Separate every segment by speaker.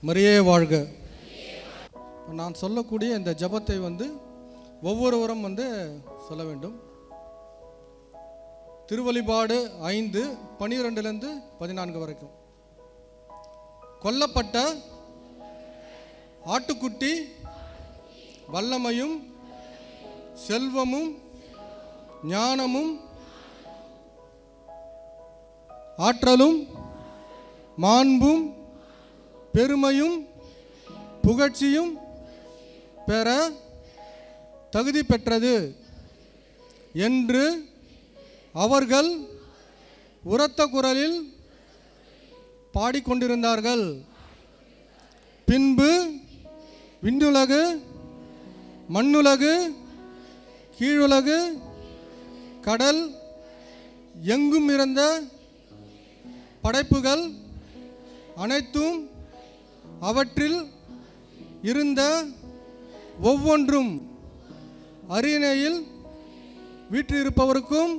Speaker 1: மரியே வாழ்க. நான் சொல்லக்கூடிய இந்த ஜெபத்தை ஒவ்வொருவரும் சொல்ல வேண்டும். திருவழிபாடு 5:12-14 வரைக்கும். கொல்லப்பட்ட ஆட்டுக்குட்டி வல்லமையும் செல்வமும் ஞானமும் ஆற்றலும் மாண்பும் பெருமையும் புகழ்ச்சியும் பெற தகுதி பெற்றது என்று அவர்கள் உரத்த குரலில் பாடிக்கொண்டிருந்தார்கள். பின்பு விண்ணுலகு மண்ணுலகு கீழுலகு கடல் எங்கும் இருந்த படைப்புகள் அனைத்தும் அவற்றில் இருந்த ஒவ்வொன்றும் அரியணையில் வீற்றிருப்பவருக்கும்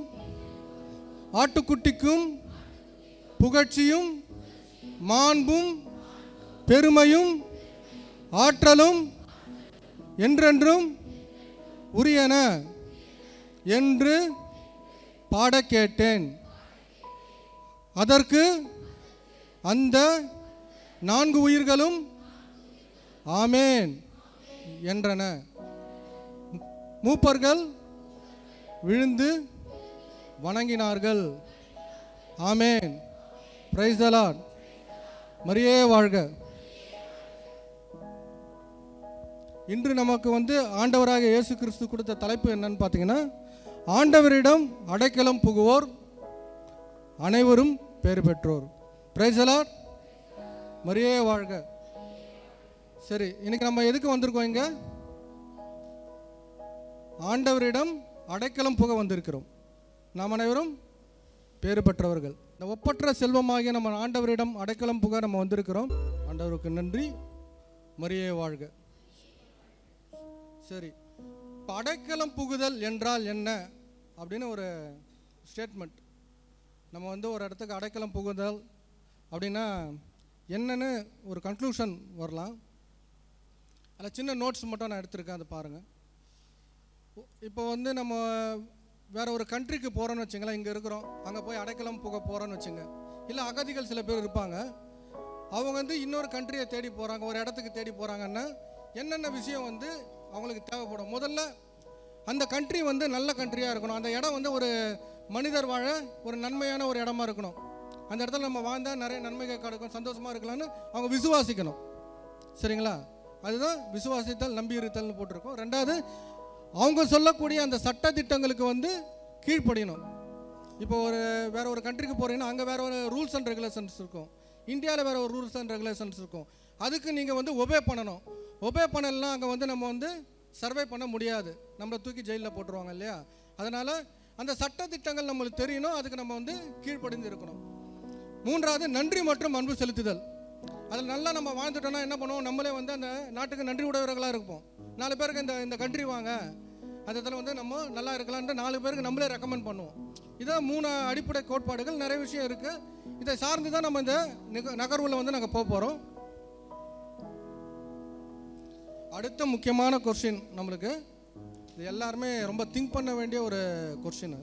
Speaker 1: ஆட்டுக்குட்டிக்கும் புகழ்ச்சியும் மாண்பும் பெருமையும் ஆற்றலும் என்றென்றும் உரியன என்று பாட கேட்டேன். அதற்கு அந்த 4 உயிர்களும் ஆமேன் என்றன. மூப்பர்கள் விழுந்து வணங்கினார்கள். ஆமேன். Praise the Lord. மரியே வாழ்க. இன்று நமக்கு ஆண்டவராக இயேசு கிறிஸ்து கொடுத்த தலைப்பு என்னன்னு பார்த்தீங்கன்னா, ஆண்டவரிடம் அடைக்கலம் புகுவோர் அனைவரும் பேறு பெற்றோர். Price the Lord. மரியே வாழ்க. சரி, இன்னைக்கு நம்ம எதுக்கு வந்திருக்கோம்? இங்க ஆண்டவரிடம் அடைக்கலம் புக வந்திருக்கிறோம். நாம் அனைவரும் பேறு பெற்றவர்கள். இந்த ஒப்பற்ற செல்வமாகிய நம்ம ஆண்டவரிடம் அடைக்கலம் புக நம்ம வந்திருக்கிறோம். ஆண்டவருக்கு நன்றி. மரியே வாழ்க. சரி, அடைக்கலம் புகுதல் என்றால் என்ன அப்படின்னு ஒரு ஸ்டேட்மெண்ட். நம்ம ஒரு இடத்துக்கு அடைக்கலம் புகுதல் அப்படின்னா என்னன்னு ஒரு கன்க்ளூஷன் வரலாம். அதில் சின்ன நோட்ஸ் மட்டும் நான் எடுத்திருக்கேன், அதை பாருங்கள். இப்போ நம்ம வேற ஒரு கண்ட்ரிக்கு போகிறோன்னு வச்சுங்களேன். இங்கே இருக்கிறோம், அங்கே போய் அடைக்கலம் புக போகிறோன்னு வச்சுங்க. இல்லை அகதிகள் சில பேர் இருப்பாங்க, அவங்க இன்னொரு கண்ட்ரியை தேடி போகிறாங்க, ஒரு இடத்துக்கு தேடி போகிறாங்கன்னா என்னென்ன விஷயம் அவங்களுக்கு தேவைப்படும்? முதல்ல அந்த கண்ட்ரி நல்ல கண்ட்ரியாக இருக்கணும். அந்த இடம் ஒரு மனிதர் வாழ ஒரு நன்மையான ஒரு இடமா இருக்கணும். அந்த இடத்துல நம்ம வாழ்ந்தால் நிறைய நன்மைகள் கிடைக்கும், சந்தோஷமாக இருக்கலாம்னு அவங்க விசுவாசிக்கணும். சரிங்களா? அதுதான் விசுவாசித்தல் நம்பி இருத்தல்னு போட்டிருக்கோம். ரெண்டாவது, அவங்க சொல்லக்கூடிய அந்த சட்ட திட்டங்களுக்கு கீழ்ப்படியணும். இப்போ வேற ஒரு கண்ட்ரிக்கு போகிறீங்கன்னா அங்கே வேற ஒரு ரூல்ஸ் அண்ட் ரெகுலேஷன்ஸ் இருக்கும், இந்தியாவில் வேற ஒரு ரூல்ஸ் அண்ட் ரெகுலேஷன்ஸ் இருக்கும். அதுக்கு நீங்கள் ஒபே பண்ணணும். ஒபே பண்ணலாம் அங்கே நம்ம சர்வே பண்ண முடியாது, நம்மளை தூக்கி ஜெயிலில் போட்டுருவாங்க இல்லையா? அதனால் அந்த சட்ட திட்டங்கள் நம்மளுக்கு தெரியணும், அதுக்கு நம்ம கீழ்ப்படிந்து இருக்கணும். மூன்றாவது, நன்றி மற்றும் அன்பு செலுத்துதல். அதில் நல்லா நம்ம வாழ்ந்துட்டோம்னா என்ன பண்ணுவோம்? நம்மளே அந்த நாட்டுக்கு நன்றி உடையவர்களாக இருப்போம். 4 பேருக்கு இந்த கண்ட்ரி வாங்க, அந்த இடத்துல நம்ம நல்லா இருக்கலான்ட்டு 4 பேருக்கு நம்மளே ரெக்கமெண்ட் பண்ணுவோம். இதான் 3 அடிப்படை கோட்பாடுகள். நிறைய விஷயம் இருக்குது, இதை சார்ந்து தான் நம்ம இந்த நகர்வில் நாங்கள் போக போகிறோம். அடுத்த முக்கியமான கொஸ்டின் நம்மளுக்கு, இது எல்லாருமே ரொம்ப திங்க் பண்ண வேண்டிய ஒரு கொஸ்டின்.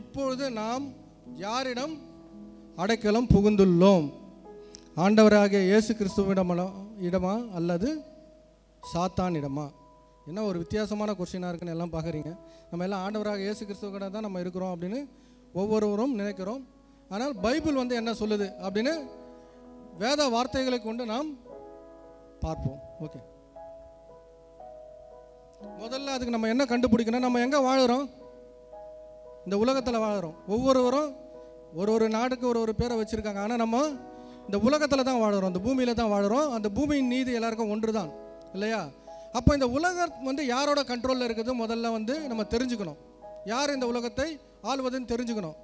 Speaker 1: இப்பொழுது நாம் யாரிடம் அடைக்கலம் புகுந்துள்ளோம்? ஆண்டவராகிய இயேசு கிறிஸ்துவிடமா அல்லது சாத்தானிடமா? என்ன ஒரு வித்தியாசமான கொஸ்டினாக இருக்குன்னு எல்லாம் பார்க்குறீங்க. நம்ம எல்லாம் ஆண்டவராக இயேசு கிறிஸ்துவிட தான் நம்ம இருக்கிறோம் அப்படின்னு ஒவ்வொருவரும் நினைக்கிறோம். ஆனால் பைபிள் என்ன சொல்லுது அப்படின்னு வேத வார்த்தைகளை கொண்டு நாம் பார்ப்போம். ஓகே, முதல்ல அதுக்கு நம்ம என்ன கண்டுபிடிக்கணும்? நம்ம எங்கே வாழுறோம்? இந்த உலகத்தில் வாழுறோம். ஒவ்வொருவரும் ஒரு நாடுக்கு ஒரு பேரை வச்சுருக்காங்க. ஆனால் நம்ம இந்த உலகத்தில் தான் வாழுறோம், இந்த பூமியில் தான் வாழுறோம். அந்த பூமியின் நீதி எல்லாருக்கும் ஒன்று தான் இல்லையா? அப்போ இந்த உலகம் யாரோட கண்ட்ரோலில் இருக்குது முதல்ல நம்ம தெரிஞ்சுக்கணும். யார் இந்த உலகத்தை ஆள்வதுன்னு தெரிஞ்சுக்கணும்.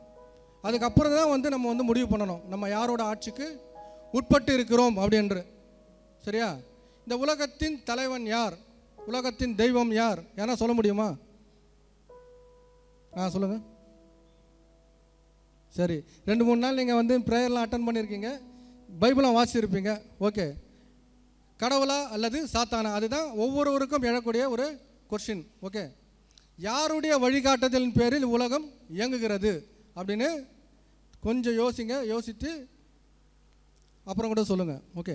Speaker 1: அதுக்கப்புறம் தான் நம்ம முடிவு பண்ணணும் நம்ம யாரோட ஆட்சிக்கு உட்பட்டு இருக்கிறோம் அப்படின்று. சரியா? இந்த உலகத்தின் தலைவன் யார்? உலகத்தின் தெய்வம் யார்? ஏன்னா சொல்ல முடியுமா? சொல்லுங்க. சரி, 2-3 நாள் நீங்கள் ப்ரேயர்லாம் அட்டன் பண்ணியிருக்கீங்க, பைபிளாக வாசிச்சிருப்பீங்க. ஓகே, கடவுளா அல்லது சாத்தானா? அதுதான் ஒவ்வொருவருக்கும் எழக்கூடிய ஒரு கொஸ்டின். ஓகே, யாருடைய வழிகாட்டுதலின் பேரில் உலகம் இயங்குகிறது அப்படின்னு கொஞ்சம் யோசிங்க. யோசித்து அப்புறம் கூட சொல்லுங்கள். ஓகே,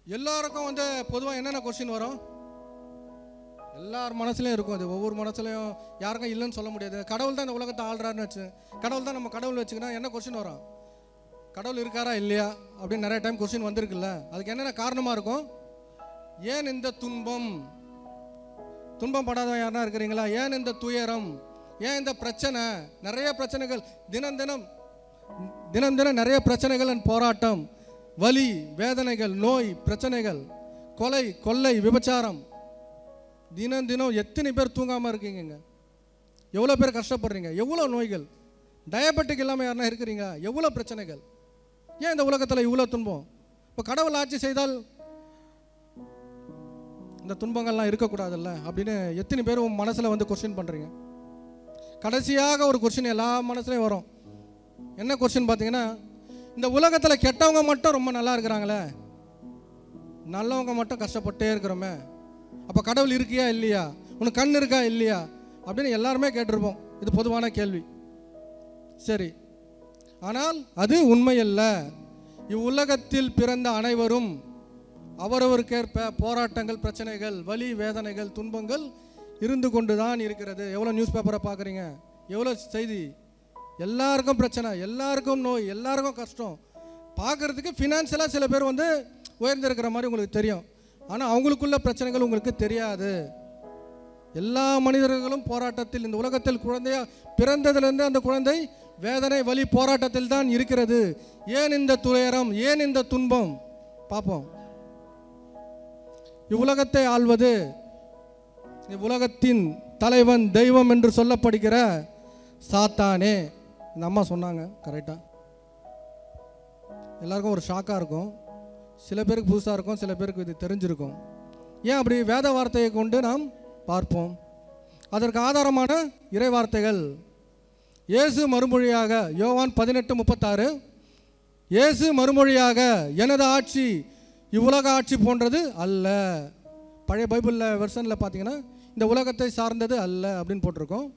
Speaker 1: எல்லாருக்கும் வந்து பொதுவாக என்னென்ன கொஸ்டின் வரும்? எல்லார் மனசுலையும் இருக்கும். அது ஒவ்வொரு மனசுலையும் யாருக்கும் இல்லைன்னு சொல்ல முடியாது. கடவுள் தான் இந்த உலகத்தை ஆள்றாருன்னு வச்சு, கடவுள் தான் நம்ம கடவுள் வச்சுக்கினா என்ன கொஸ்டின் வரும்? கடவுள் இருக்காரா இல்லையா அப்படின்னு நிறைய டைம் கொஸ்டின் வந்திருக்குல்ல. அதுக்கு என்னென்ன காரணமாக இருக்கும்? ஏன் இந்த துன்பம்? துன்பம் படாதவன் யாருன்னா இருக்கிறீங்களா? ஏன் இந்த துயரம்? ஏன் இந்த பிரச்சனை? நிறைய பிரச்சனைகள், தினம் தினம் நிறைய பிரச்சனைகள், போராட்டம், வலி, வேதனைகள், நோய், பிரச்சனைகள், கொலை, கொள்ளை, விபச்சாரம். தினம் எத்தனை பேர் தூங்காமல் இருக்கீங்க? எவ்வளோ பேர் கஷ்டப்படுறீங்க? எவ்வளோ நோய்கள், டயபெட்டிக் இல்லாமல் யாருன்னா இருக்கிறீங்க? எவ்வளோ பிரச்சனைகள்? ஏன் இந்த உலகத்தில் இவ்வளோ துன்பம்? இப்போ கடவுள் ஆட்சி செய்தால் இந்த துன்பங்கள்லாம் இருக்கக்கூடாதுல்ல அப்படின்னு எத்தனை பேர் உன் மனசில் வந்து கொஸ்டின் பண்ணுறீங்க? கடைசியாக ஒரு கொஸ்டின் எல்லா மனசுலையும் வரும். என்ன கொஸ்டின் பார்த்தீங்கன்னா, இந்த உலகத்தில் கெட்டவங்க மட்டும் ரொம்ப நல்லா இருக்கிறாங்களே, நல்லவங்க மட்டும் கஷ்டப்பட்டே இருக்கிறோமே, அப்போ கடவுள் இருக்கியா இல்லையா? உனக்கு கண் இருக்கா இல்லையா அப்படின்னு எல்லாருமே கேட்டிருப்போம். இது பொதுவான கேள்வி. சரி, ஆனால் அது உண்மையல்ல. இவ்வுலகத்தில் பிறந்த அனைவரும் அவரவருக்கேற்ப போராட்டங்கள், பிரச்சனைகள், வலி, வேதனைகள், துன்பங்கள் இருந்து கொண்டு தான் இருக்கிறது. எவ்வளோ நியூஸ் பேப்பரை பார்க்குறீங்க, எவ்வளோ செய்தி, எல்லாருக்கும் பிரச்சனை, எல்லாருக்கும் நோய், எல்லாருக்கும் கஷ்டம். பார்க்குறதுக்கு ஃபினான்ஷியலாக சில பேர் வந்து உயர்ந்திருக்கிற மாதிரி உங்களுக்கு தெரியும், ஆனால் அவங்களுக்குள்ள பிரச்சனைகள் உங்களுக்கு தெரியாது. எல்லா மனிதர்களும் போராட்டத்தில், இந்த உலகத்தில் குழந்தையா பிறந்ததுலேருந்து அந்த குழந்தை வேதனை, வலி, போராட்டத்தில் தான் இருக்கிறது. ஏன் இந்த துயரம்? ஏன் இந்த துன்பம்? பார்ப்போம். இவ்வுலகத்தை ஆள்வது, இவ்வுலகத்தின் தலைவன், தெய்வம் என்று சொல்லப்படுகிற சாத்தானே. இந்த அம்மா சொன்னாங்க கரெக்டாக. எல்லாருக்கும் ஒரு ஷாக்காக இருக்கும். சில பேருக்கு புதுசாக இருக்கும், சில பேருக்கு இது தெரிஞ்சிருக்கும். ஏன் அப்படி? வேத வார்த்தையை கொண்டு நாம் பார்ப்போம். அதற்கு ஆதாரமான இறை வார்த்தைகள். இயேசு மறுமொழியாக, யோவான் 18:36, இயேசு மறுமொழியாக, எனது ஆட்சி இவ்வுலக ஆட்சி போன்றது அல்ல. பழைய பைபிளில் வெர்ஷனில் பார்த்தீங்கன்னா இந்த உலகத்தை சார்ந்தது அல்ல அப்படின்னு போட்டிருக்கோம்.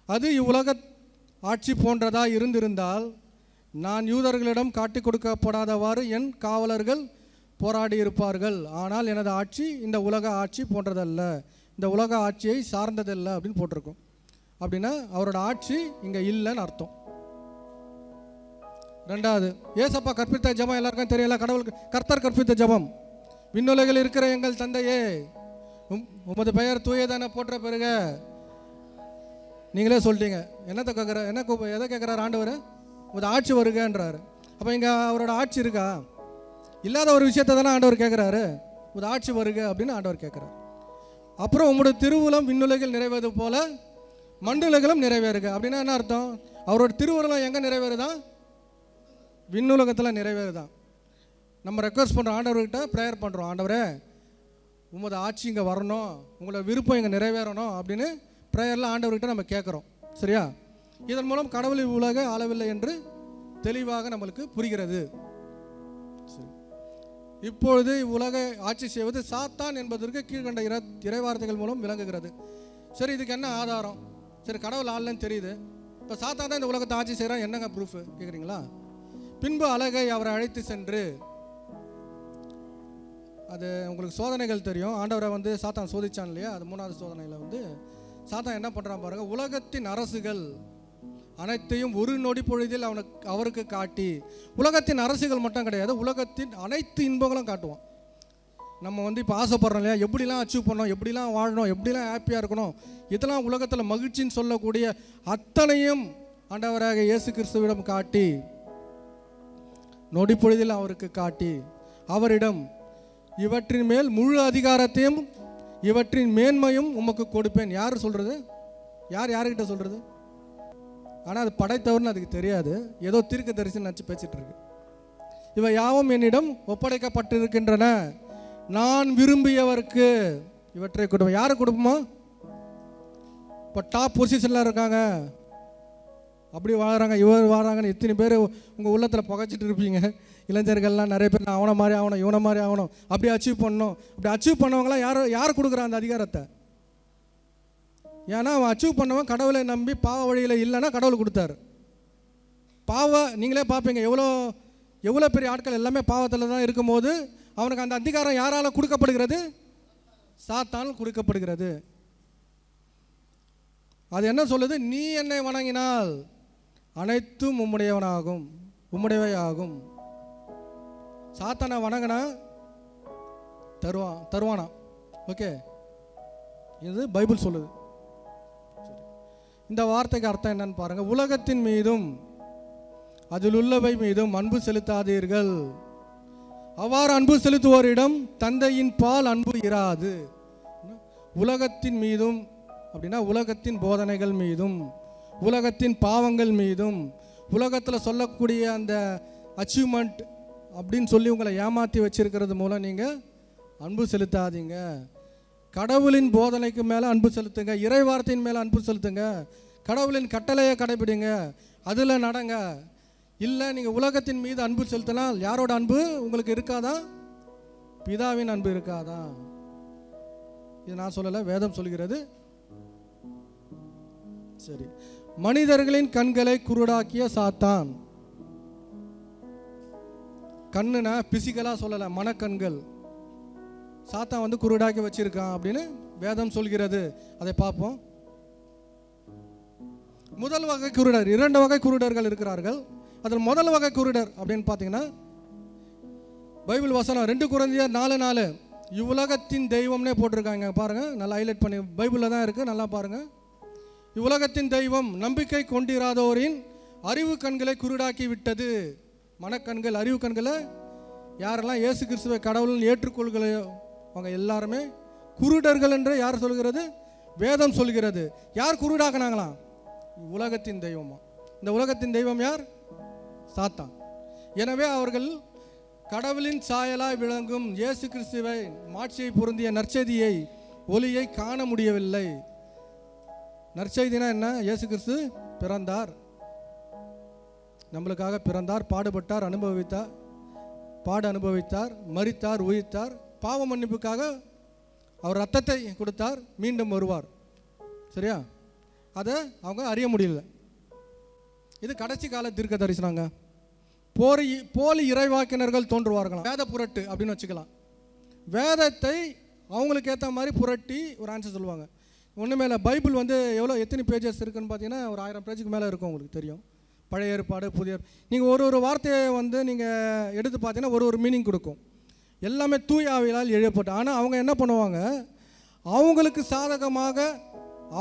Speaker 1: அது இவ்வுலக ஆட்சி போன்றதா இருந்திருந்தால் நான் யூதர்களிடம் காட்டி கொடுக்கப்படாதவாறு என் காவலர்கள் போராடி இருப்பார்கள். ஆனால் எனது ஆட்சி இந்த உலக ஆட்சி போன்றதல்ல, இந்த உலக ஆட்சியை சார்ந்ததல்ல அப்படின்னு போட்டிருக்கோம். அப்படின்னா அவரோட ஆட்சி இங்கே இல்லைன்னு அர்த்தம். ரெண்டாவது, ஏசப்பா கற்பித்த ஜபம் எல்லாருக்கும் தெரியல. கடவுள் கர்த்தர் கற்பித்த ஜபம், விண்ணுலகில் இருக்கிற எங்கள் தந்தையே, உமது பெயர் தூயதான போற்ற பிறகு. நீங்களே சொல்லிட்டீங்க. என்னத்தை கேட்குற? எதை கேட்குறாரு ஆண்டவர்? உமது ஆட்சி வருகன்றாரு. அப்போ இங்கே அவரோட ஆட்சி இருக்கா? இல்லாத ஒரு விஷயத்தை தானே ஆண்டவர் கேட்குறாரு. உமது ஆட்சி வருக அப்படின்னு ஆண்டவர் கேட்குறாரு. அப்புறம் உங்களுடைய திருவுளம் விண்ணுலகில் நிறைவேறது போல மண்ணுலகிலும் நிறைவேறுக. அப்படின்னா என்ன அர்த்தம்? அவரோட திருவுளம் எங்கே நிறைவேறுதான்? விண்ணுலகத்தில் நிறைவேறுதான். நம்ம ரெக்வஸ்ட் பண்ணுறோம், ஆண்டவர்கிட்ட ப்ரேயர் பண்ணுறோம், ஆண்டவரே உமது ஆட்சி இங்கே வரணும், உங்களோட விருப்பம் இங்கே நிறைவேறணும் அப்படின்னு ப்ரேயரில் ஆண்டவர்கிட்ட நம்ம கேட்குறோம். சரியா? இதன் மூலம் கடவுள் உலக அளவில்லை என்று தெளிவாக நம்மளுக்கு புரிகிறது. இப்பொழுது இவ்வுலக ஆட்சி செய்வது சாத்தான் என்பதற்கு கீழ்கண்ட இறைவார்த்தைகள் மூலம் விளங்குகிறது. சரி, இதுக்கு என்ன ஆதாரம்? சரி, கடவுள் ஆள்லன்னு தெரியுது, இப்போ சாத்தான் தான் இந்த உலகத்தை ஆட்சி செய்கிறான், என்னங்க ப்ரூஃப் கேட்குறீங்களா? பின்பு அழகை அவரை அழைத்து சென்று, அது உங்களுக்கு சோதனைகள் தெரியும். ஆண்டவரை வந்து சாத்தான் சோதிச்சான் இல்லையா? அது 3வது சோதனையில் வந்து சாத்தான் என்ன பண்ணுறான் பாருங்க, உலகத்தின் அரசுகள் அனைத்தையும் ஒரு நொடி பொழுதில் அவருக்கு காட்டி, உலகத்தின் அரசுகள் மட்டும் கிடையாது, உலகத்தின் அனைத்து இன்பங்களும் காட்டுவான். நம்ம வந்து இப்போ ஆசைப்படுறோம் இல்லையா, எப்படிலாம் அச்சீவ் பண்ணோம், எப்படிலாம் வாழணும், எப்படிலாம் ஹாப்பியாக இருக்கணும், இதெல்லாம் உலகத்தில் மகிழ்ச்சின்னு சொல்லக்கூடிய அத்தனையும் ஆண்டவராக இயேசு கிறிஸ்துவிடம் காட்டி, நொடி பொழுதில் அவருக்கு காட்டி, அவரிடம் இவற்றின் மேல் முழு அதிகாரத்தையும் இவற்றின் மேன்மையும் உமக்கு கொடுப்பேன். யார் சொல்கிறது? யார்கிட்ட சொல்கிறது? ஆனால் அது படைத்தவர்னு அதுக்கு தெரியாது, ஏதோ தீர்க்க தரிசனம் நினச்சி பேசிகிட்டு இருக்கு. இவை யாவும் என்னிடம் ஒப்படைக்கப்பட்டிருக்கின்றன, நான் விரும்பியவருக்கு இவற்றை கொடுப்பேன். யாரு கொடுப்போமா? இப்போ டாப் பொசிஷனில் இருக்காங்க, அப்படி வாழ்கிறாங்க இவர் வாழ்கிறாங்கன்னு எத்தனை பேர் உங்கள் உள்ளத்தில் புகைச்சிட்டு இருப்பீங்க. இளைஞர்கள்லாம் நிறைய பேர் நான் அவனை மாதிரி ஆகணும், இவனை மாதிரி ஆகணும், அப்படி அச்சீவ் பண்ணணும். அப்படி அச்சீவ் பண்ணவங்களாம் யார் கொடுக்குறான் அந்த அதிகாரத்தை? ஏன்னா அவன் அச்சீவ் பண்ணவன் கடவுளை நம்பி பாவ வழியில் இல்லைன்னா கடவுள் கொடுத்தாரு. நீங்களே பார்ப்பீங்க, எவ்வளோ பெரிய ஆட்கள் எல்லாமே பாவத்தில் தான் இருக்கும்போது அவனுக்கு அந்த அதிகாரம் யாரால் கொடுக்கப்படுகிறது? சாத்தானால் கொடுக்கப்படுகிறது. அது என்ன சொல்லுது? நீ என்னை வணங்கினால் அனைத்தும் உம்முடையவை ஆகும். சாத்தானை வணங்கினா தருவானா? ஓகே, இது பைபிள் சொல்லுது. இந்த வார்த்தைக்கு அர்த்தம் என்னன்னு பாருங்க. உலகத்தின் மீதும் அதில் உள்ளவை மீதும் அன்பு செலுத்தாதீர்கள். அவ்வாறு அன்பு செலுத்துவோரிடம் தந்தையின் பால் அன்பு இராது. உலகத்தின் மீதும் அப்படின்னா உலகத்தின் போதனைகள் மீதும், உலகத்தின் பாவங்கள் மீதும், உலகத்தில் சொல்லக்கூடிய அந்த அச்சீவ்மெண்ட் அப்படின்னு சொல்லி உங்களை ஏமாற்றி வச்சிருக்கிறது மூலம் நீங்கள் அன்பு செலுத்தாதீங்க. கடவுளின் போதனைக்கு மேலே அன்பு செலுத்துங்க, இறை வார்த்தையின் மேலே அன்பு செலுத்துங்க, கடவுளின் கட்டளையை கடைபிடிங்க, அதில் நடங்க. இல்லை நீங்கள் உலகத்தின் மீது அன்பு செலுத்தினால் யாரோட அன்பு உங்களுக்கு இருக்காதா? பிதாவின் அன்பு இருக்காதா? இது நான் சொல்லலை, வேதம் சொல்கிறது. சரி, மனிதர்களின் கண்களை குருடாக்கிய சாத்தான். கண்ணுனா பிசிக்கலா சொல்லலை, மனக்கண்கள். சாத்தான் குருடாக்கி வச்சிருக்கான் அப்படின்னு வேதம் சொல்கிறது. அதை பார்ப்போம். முதல் வகை குருடர், 2 வகை குருடர்கள் இருக்கிறார்கள். அதில் முதல் வகை குருடர் அப்படின்னு பார்த்தீங்கன்னா பைபிள் வசனம் 2 கொரிந்தியர் 4:4 இவ்வுலகத்தின் தெய்வம்னே போட்டிருக்காங்க பாருங்க. நல்லா ஹைலைட் பண்ணி, பைபிளில் தான் இருக்கு, நல்லா பாருங்க. இவ்வுலகத்தின் தெய்வம் நம்பிக்கை கொண்டிராதோரின் அறிவு கண்களை குருடாக்கி விட்டது. மனக்கண்கள், அறிவு கண்களை யாரெல்லாம் இயேசு கிறிஸ்துவை கடவுள் ஏற்றுக்கொள்களையோ அவங்க எல்லாருமே குருடர்கள் என்று யார் சொல்கிறது? வேதம் சொல்கிறது. யார் குருடாக்குனாங்களாம்? உலகத்தின் தெய்வமா. இந்த உலகத்தின் தெய்வம் யார்? சாத்தான். எனவே அவர்கள் கடவுளின் சாயலாய் விளங்கும் இயேசு கிறிஸ்துவை மாட்சியை பொருந்திய நற்செய்தியை ஒளியை காண முடியவில்லை. நற்செய்தினா என்ன? இயேசு கிறிஸ்து பிறந்தார், நம்மளுக்காக பிறந்தார், பாடுபட்டார், அனுபவித்தார், மரித்தார், உயிர்த்தார், பாவ மன்னிப்புக்காக அவர் ரத்தத்தை கொடுத்தார், மீண்டும் வருவார். சரியா? அதை அவங்க அறிய முடியல. இது கடைசி கால தீர்க்க தரிசனங்க. போலி இறைவாக்கினர்கள் தோன்றுவார்களாம். வேத புரட்டு அப்படின்னு வச்சுக்கலாம். வேதத்தை அவங்களுக்கு ஏற்ற மாதிரி புரட்டி ஒரு ஆன்சர் சொல்லுவாங்க. ஒன்றுமே இல்லை. பைபிள் எத்தனை பேஜஸ் இருக்குன்னு பார்த்தீங்கன்னா ஒரு 1000 பேஜுக்கு மேலே இருக்கும். உங்களுக்கு தெரியும். பழைய ஏற்பாடு, புதிய. நீங்கள் ஒரு வார்த்தையை நீங்கள் எடுத்து பார்த்தீங்கன்னா ஒரு மீனிங் கொடுக்கும். எல்லாமே தூய ஆவியால் எழுதப்பட்டு. ஆனால் அவங்க என்ன பண்ணுவாங்க? அவங்களுக்கு சாதகமாக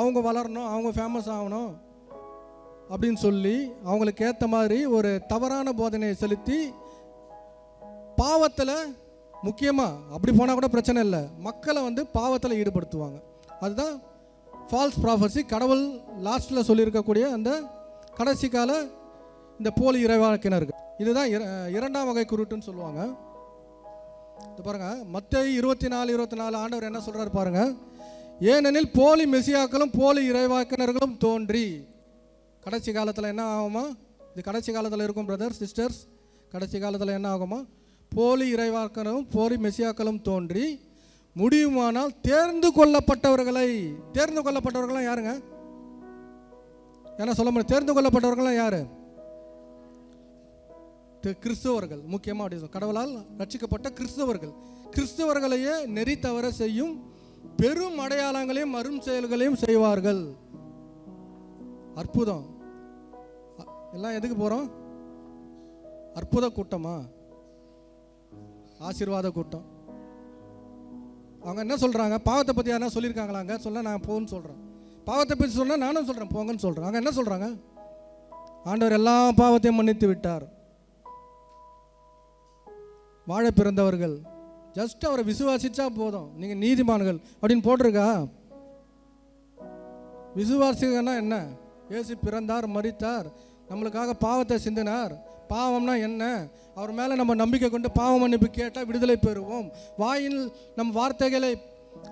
Speaker 1: அவங்க வளரணும், அவங்க ஃபேமஸ் ஆகணும் அப்படின்னு சொல்லி அவங்களுக்கு ஏற்ற மாதிரி ஒரு தவறான போதனையை செலுத்தி பாவத்தில், முக்கியமாக அப்படி போனால் கூட பிரச்சனை இல்லை, மக்களை பாவத்தில் ஈடுபடுத்துவாங்க. அதுதான் ஃபால்ஸ் ப்ராஃபஸி. கடவுள் லாஸ்ட்டில் சொல்லியிருக்கக்கூடிய அந்த கடைசி கால இந்த போலி இறைவாக்கினர்கள். இதுதான் 2ஆம் வகை குருட்டுன்னு சொல்லுவாங்க. இது பாருங்க, மத்தேயு 24:24 ஆண்டவர் என்ன சொல்றாரு பாருங்க. ஏனெனில் போலி மெசியாக்களும் போலி இறைவாக்கினர்களும் தோன்றி. கடைசி காலத்தில் என்ன ஆகுமா? இது கடைசி காலத்தில் இருக்கும் பிரதர்ஸ் சிஸ்டர்ஸ். கடைசி காலத்தில் என்ன ஆகுமா? போலி இறைவாக்கினரும் போலி மெசியாக்களும் தோன்றி முடியுமானால் தேர்ந்து கொள்ளப்பட்டவர்களாம் யாருங்க? ஏன்னா சொல்ல முடியும். தேர்ந்து கொள்ளப்பட்டவர்களாம் யாரு? கிறிஸ்தவர்கள். முக்கியமாக அப்படி கடவுளால் ரட்சிக்கப்பட்ட கிறிஸ்தவர்களையே நெறி தவற செய்யும் பெரும் அடையாளங்களையும் அரும் செயல்களையும் செய்வார்கள். அற்புதம் எல்லாம் எதுக்கு போறோம்? அற்புத கூட்டமா? ஆசீர்வாத கூட்டம். அவங்க என்ன சொல்றாங்க? பாவத்தை பத்தி யாரா சொல்லியிருக்காங்களாங்க? சொல்ல நான் போன்னு சொல்றேன். பாவத்தை பற்றி சொன்னா நானும் சொல்றேன் போங்கன்னு சொல்றேன். அவங்க என்ன சொல்றாங்க? ஆண்டவர் எல்லா பாவத்தையும் மன்னித்து விட்டார். வாழ பிறந்தவர்கள் ஜஸ்ட் அவரை விசுவாசிச்சா போதும், நீங்க நீதிமான்கள் அப்படின்னு போட்டிருக்கா? விசுவாசிகன்னா என்ன? இயேசு பிறந்தார், மரித்தார், நம்மளுக்காக பாவத்தை சிந்தினார். பாவம்னா என்ன? அவர் மேலே நம்ம நம்பிக்கை கொண்டு பாவ மன்னிப்பு கேட்டால் விடுதலை பெறுவோம். வாயில் நம் வார்த்தைகளை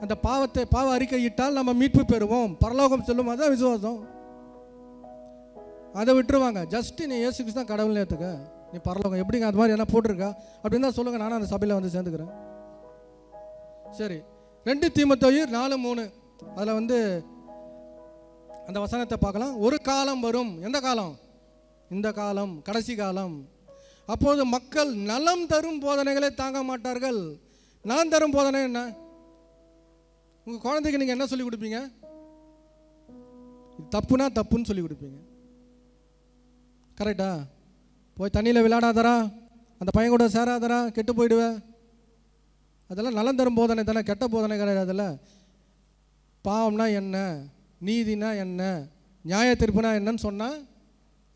Speaker 1: அந்த பாவ அறிக்கையிட்டால் நம்ம மீட்பு பெறுவோம், பரலோகம் செல்லும். அதுதான் விசுவாசம். அதை விட்டுருவாங்க. ஜஸ்ட்டு நீ இயேசு கிறிஸ்து தான் கடவுள்னு ஏற்றுக்க, நீ பரலோகம். எப்படிங்க அது மாதிரி என்ன போட்டிருக்கா அப்படின்னு தான் சொல்லுங்கள், நானும் அந்த சபையில் வந்து சேர்ந்துக்கிறேன். சரி, 2 தீமோத்தேயு 4:3 அதில் வந்து அந்த வசனத்தை பார்க்கலாம். ஒரு காலம் வரும். எந்த காலம்? இந்த காலம், கடைசி காலம். அப்போது மக்கள் நலம் தரும் போதனைகளை தாங்க மாட்டார்கள். நலம் தரும் போதனை என்ன? உங்கள் குழந்தைக்கு நீங்கள் என்ன சொல்லி கொடுப்பீங்க? தப்புனா தப்புன்னு சொல்லி கொடுப்பீங்க. கரெக்டா? போய் தண்ணியில் விளையாடாதரா, அந்த பையன் கூட சேராதரா, கெட்டு போயிடுவேன். அதெல்லாம் நலம் தரும் போதனை தானே, கெட்ட போதனை கிடையாது. அதில் பாவம்னா என்ன, நீதினா என்ன, நியாய தீர்ப்புனா என்னன்னு சொன்னால்